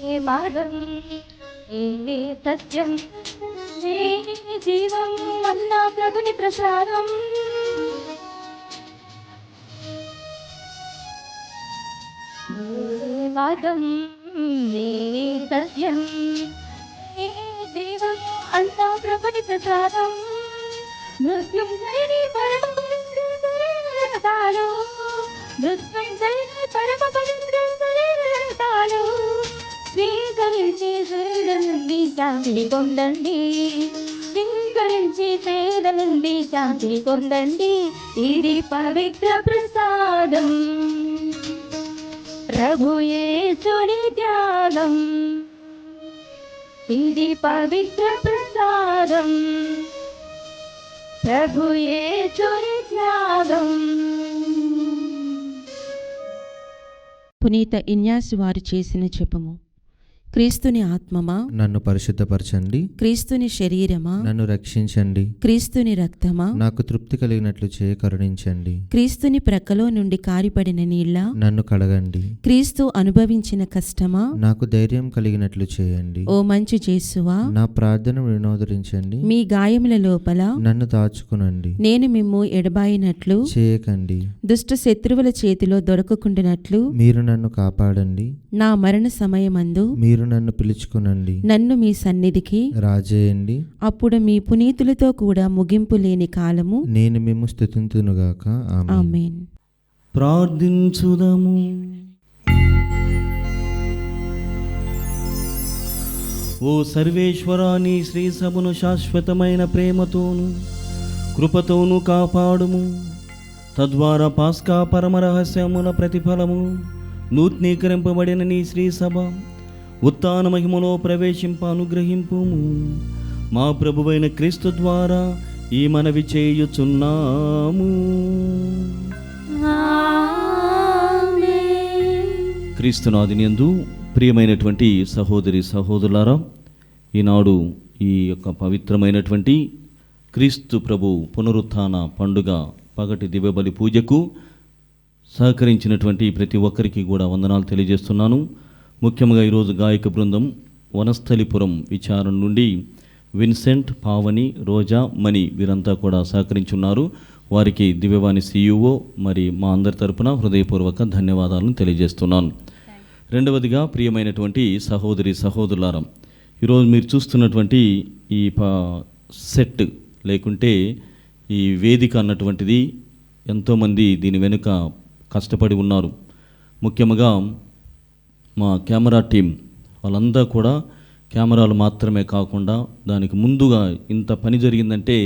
Speaker 5: ఏ మార్గం ఏ సత్యం ఏ జీవం అన్నా ప్రభుని ప్రసాదం. ఏ మార్గం ఏ సత్యం ఏ జీవం అన్నా ప్రభుని ప్రసాదం. మృత్యుంజయని పరమ పవిత్రతాలు, మృత్యుంజయని పరమ పవిత్రతాలు స్వీకరించి సేద నుండి శాంతిని పొందండి, స్వీకరించి సేద నుండి శాంతిని పొందండి. ఇది పవిత్ర ప్రసాదం, ప్రభు యేసుని త్యాగం. ఇది పవిత్ర ప్రసాదం, ప్రభు యేసుని త్యాగం.
Speaker 8: పునీత ఇన్యాసు వారు చేసిన జపము. క్రీస్తుని ఆత్మమా
Speaker 9: నన్ను పరిశుద్ధపరచండి.
Speaker 8: క్రీస్తుని శరీరమా
Speaker 9: నన్ను రక్షించండి.
Speaker 8: క్రీస్తుని రక్తమా
Speaker 9: నాకు తృప్తి కలిగినట్లు చేయ కరుణించండి.
Speaker 8: క్రీస్తుని ప్రక్కలో నుండి కారిపడిన నీళ్ల
Speaker 9: నన్ను కడగండి.
Speaker 8: క్రీస్తు అనుభవించిన కష్టమా
Speaker 9: నాకు ధైర్యం కలిగినట్లు చేయండి.
Speaker 8: ఓ మంచి యేసువా
Speaker 9: నా ప్రార్థన వినోదరించండి.
Speaker 8: మీ గాయముల లోపల
Speaker 9: నన్ను దాచుకునండి.
Speaker 8: నేను మిమ్ము ఎడబాయినట్లు
Speaker 9: చేయకండి.
Speaker 8: దుష్ట శత్రువుల చేతిలో దొరకకుండానట్లు
Speaker 9: మీరు నన్ను కాపాడండి.
Speaker 8: నా మరణ సమయమందు
Speaker 9: మీరు నన్ను పిలుచుకునండి.
Speaker 8: నన్ను మీ సన్నిధికి
Speaker 9: రాజేయండి.
Speaker 8: అప్పుడు మీ పునీతులతో కూడా ముగింపు లేని కాలము
Speaker 9: నేను మేము స్తుతింతునుగాక. ఆమేన్.
Speaker 8: ఆమేన్.
Speaker 3: ప్రార్థించుదము. ఓ సర్వేశ్వరా, నీ శ్రీ సభను శాశ్వతమైన ప్రేమతోను కృపతోను కాపాడుము. తద్వారా పాస్కా పరమరహస్యముల ప్రతిఫలము నూతనీకరింపబడిన నీ శ్రీ సభ ఉత్థాన మహిమలో ప్రవేశింప అనుగ్రహింపుము. మా ప్రభువైన క్రీస్తు ద్వారా ఈ మనవి చేయుచున్నాము. క్రీస్తునాథునియందు ప్రియమైనటువంటి సహోదరి సహోదరులారా, ఈనాడు ఈ యొక్క పవిత్రమైనటువంటి క్రీస్తు ప్రభు పునరుత్థాన పండుగ పగటి దివ్యబలి పూజకు సహకరించినటువంటి ప్రతి ఒక్కరికి కూడా వందనాలు తెలియజేస్తున్నాను. ముఖ్యంగా ఈరోజు గాయక బృందం వనస్థలిపురం విచారణ నుండి విన్సెంట్, పావని, రోజా, మణి వీరంతా కూడా సహకరించున్నారు. వారికి దివ్యవాణి CEO మరి మా అందరి తరపున హృదయపూర్వక ధన్యవాదాలను తెలియజేస్తున్నాను. రెండవదిగా ప్రియమైనటువంటి సహోదరి సహోదరులారా, ఈరోజు మీరు చూస్తున్నటువంటి ఈ సెట్ లేకుంటే ఈ వేదిక అన్నటువంటిది ఎంతోమంది దీని వెనుక కష్టపడి ఉన్నారు. ముఖ్యంగా మా కెమెరా టీం వాళ్ళంతా కూడా కెమెరాలు మాత్రమే కాకుండా దానికి ముందుగా ఇంత పని జరిగిందంటే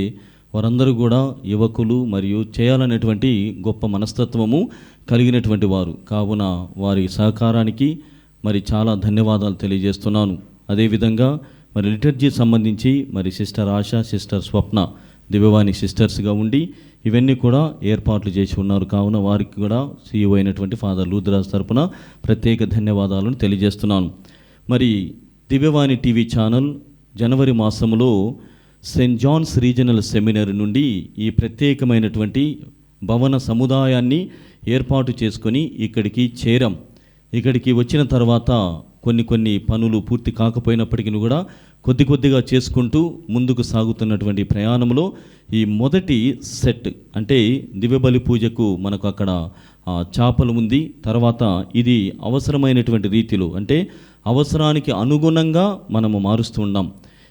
Speaker 3: వారందరూ కూడా యువకులు మరియు చేయాలనేటువంటి గొప్ప మనస్తత్వము కలిగినటువంటి వారు. కావున వారి సహకారానికి మరి చాలా ధన్యవాదాలు తెలియజేస్తున్నాను. అదేవిధంగా మరి లిటర్జీ సంబంధించి మరి సిస్టర్ ఆశ, సిస్టర్ స్వప్న దివ్యవాణి సిస్టర్స్గా ఉండి ఇవన్నీ కూడా ఏర్పాట్లు చేసి ఉన్నారు. కావున వారికి కూడా CEO అయినటువంటి ఫాదర్ లూథరాజ్ తరపున ప్రత్యేక ధన్యవాదాలను తెలియజేస్తున్నాను. మరి దివ్యవాణి టీవీ ఛానల్ జనవరి మాసంలో సెయింట్ జాన్స్ రీజనల్ సెమినరీ నుండి ఈ ప్రత్యేకమైనటువంటి భవన సముదాయాన్ని ఏర్పాటు చేసుకొని ఇక్కడికి చేరాం. ఇక్కడికి వచ్చిన తర్వాత కొన్ని పనులు పూర్తి కాకపోయినప్పటికీ కూడా కొద్దిగా చేసుకుంటూ ముందుకు సాగుతున్నటువంటి ప్రయాణంలో ఈ మొదటి సెట్ అంటే దివ్యబలి పూజకు మనకు అక్కడ చాపలు ఉంది. తర్వాత ఇది అవసరమైనటువంటి రీతిలో అంటే అవసరానికి అనుగుణంగా మనము మారుస్తూ ఉన్నాం.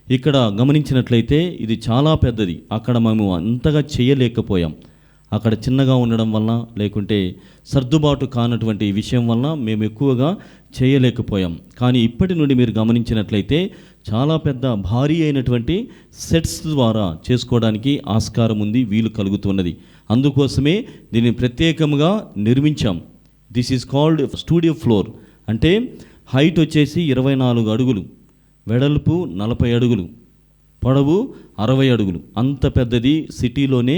Speaker 3: ఇక్కడ గమనించినట్లయితే ఇది చాలా పెద్దది. అక్కడ మేము అంతగా చేయలేకపోయాం. అక్కడ చిన్నగా ఉండడం వల్ల లేకుంటే సర్దుబాటు కానటువంటి విషయం వల్ల మేము ఎక్కువగా చేయలేకపోయాం. కానీ ఇప్పటి నుండి మీరు గమనించినట్లయితే చాలా పెద్ద భారీ అయినటువంటి సెట్స్ ద్వారా చేసుకోవడానికి ఆస్కారం ఉంది, వీలు కలుగుతున్నది. అందుకోసమే దీన్ని ప్రత్యేకంగా నిర్మించాం. This is called studio floor. అంటే హైట్ వచ్చేసి 24 అడుగులు, వెడల్పు 40 అడుగులు, పొడవు 60 అడుగులు. అంత పెద్దది. సిటీలోనే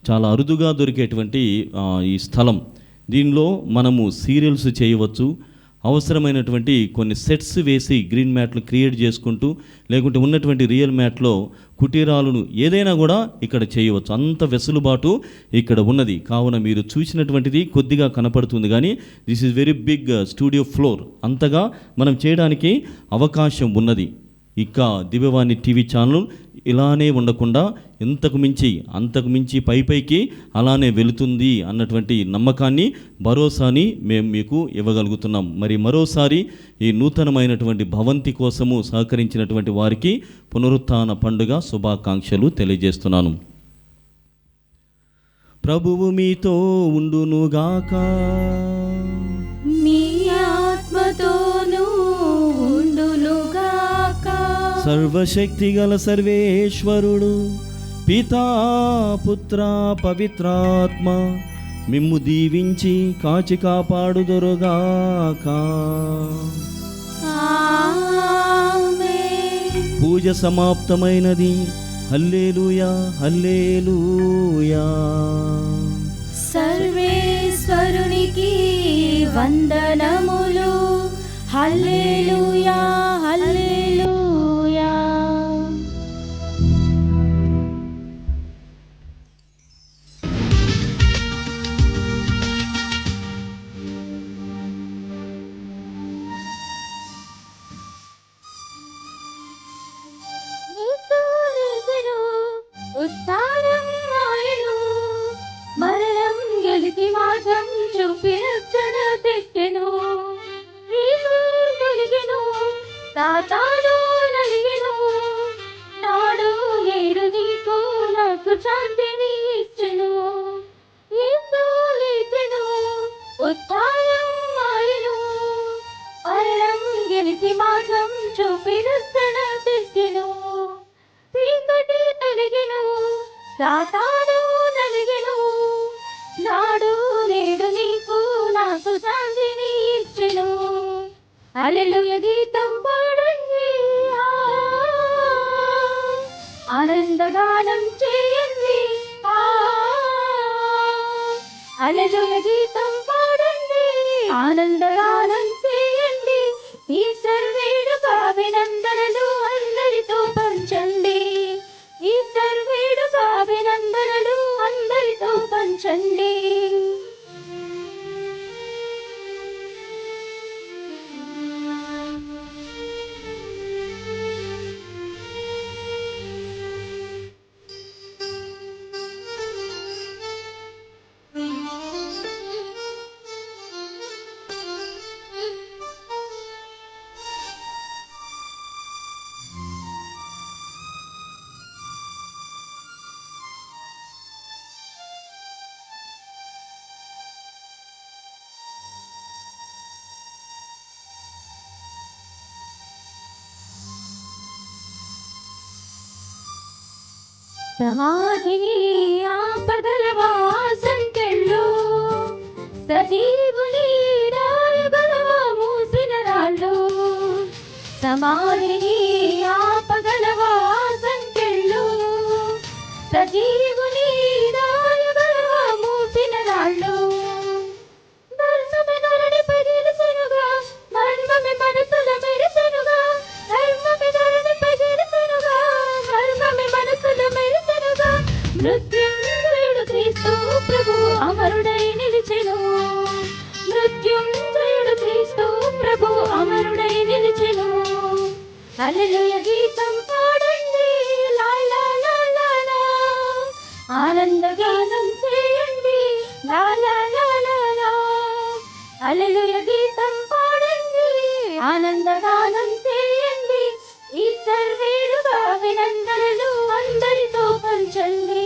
Speaker 3: చాలా అరుదుగా దొరికేటువంటి ఈ స్థలం. దీనిలో మనము సీరియల్స్ చేయవచ్చు. అవసరమైనటువంటి కొన్ని సెట్స్ వేసి గ్రీన్ మ్యాట్లు క్రియేట్ చేసుకుంటూ లేకుంటే ఉన్నటువంటి రియల్ మ్యాట్లో కుటీరాలను ఏదైనా కూడా ఇక్కడ చేయవచ్చు. అంత వెసులుబాటు ఇక్కడ ఉన్నది. కావున మీరు చూసినటువంటిది కొద్దిగా కనపడుతుంది కానీ this is very big studio floor. అంతగా మనం చేయడానికి అవకాశం ఉన్నది. ఇక దివ్యవాణి టీవీ ఛానల్ ఇలానే ఉండకుండా అంతకు మించి పైకి అలానే వెళుతుంది అన్నటువంటి నమ్మకాన్ని, భరోసాని మేము మీకు ఇవ్వగలుగుతున్నాం. మరి మరోసారి ఈ నూతనమైనటువంటి భవంతి కోసము సహకరించినటువంటి వారికి పునరుత్థాన పండుగ శుభాకాంక్షలు తెలియజేస్తున్నాను. ప్రభువు మీతో ఉండునుగాక.
Speaker 1: మీ ఆత్మతోనూ ఉండునుగాక.
Speaker 3: సర్వశక్తిగల సర్వేశ్వరుడు పితా, పుత్ర, పవిత్రాత్మ మిమ్ము దీవించి కాచి కాపాడుదురుగాక.
Speaker 1: ఆమేన్.
Speaker 3: పూజ సమాప్తమైనది. హల్లెలూయా, హల్లెలూయా.
Speaker 1: సర్వేశ్వరునికి వందనములు. హల్లెలూయా,
Speaker 5: సాతాను నలిగెను, నాడు నేడు నీకు నాకు శాంతిని ఇచ్చెను. యేసు లేచెను, ఉత్థానం ఆయను, మరణం గెలిచి మార్గం చూపి రక్షణ తెచ్చెను. చీకటి తొలగెను, సాతాను నలిగెను, నాడు నేడు నీకు నాకు శాంతిని ఇచ్చెను. హల్లెలూయా గీతం పాడండి, ఆనందగానం చేయండి. హల్లెలూయా గీతం పాడండి, ఆనందగానం చేయండి. ఈస్టర్ వేడుక అభినందనలు అందరితో పంచండి. ఈస్టర్ వేడుక అభినందనలు అందరితో పంచండి. సమాధి ఆపదల సంకెళ్ళు, సజీవుని రాయగలవ మూసిన రాళ్ళు. సమాధి ఆపదల సంకెళ్ళు, సజీవుని రాయగలవ మూసిన రాళ్ళు. ధర్మమే ధరణిపై గెలిచెనుగా, మర్మమే మనసుల మెరిసెనుగా. ధర్మమే ధరణిపై గెలిచెనుగా, మర్మమే మనసుల మెరిసెనుగా. మృత్యుంజయుడు క్రీస్తు ప్రభు అమరుడై నిలిచెను. మృత్యుంజయుడు క్రీస్తు ప్రభు అమరుడై నిలిచెను. హల్లెలూయా గీతం పాడండి, లా లా లా లా లా. ఆనందగానం చేయండి, లా లా లా లా లా. హల్లెలూయా గీతం పాడండి, ఆనందగానం చేయండి. ఈస్టర్ వేడుక అభినందనలు అందరితో పంచండి.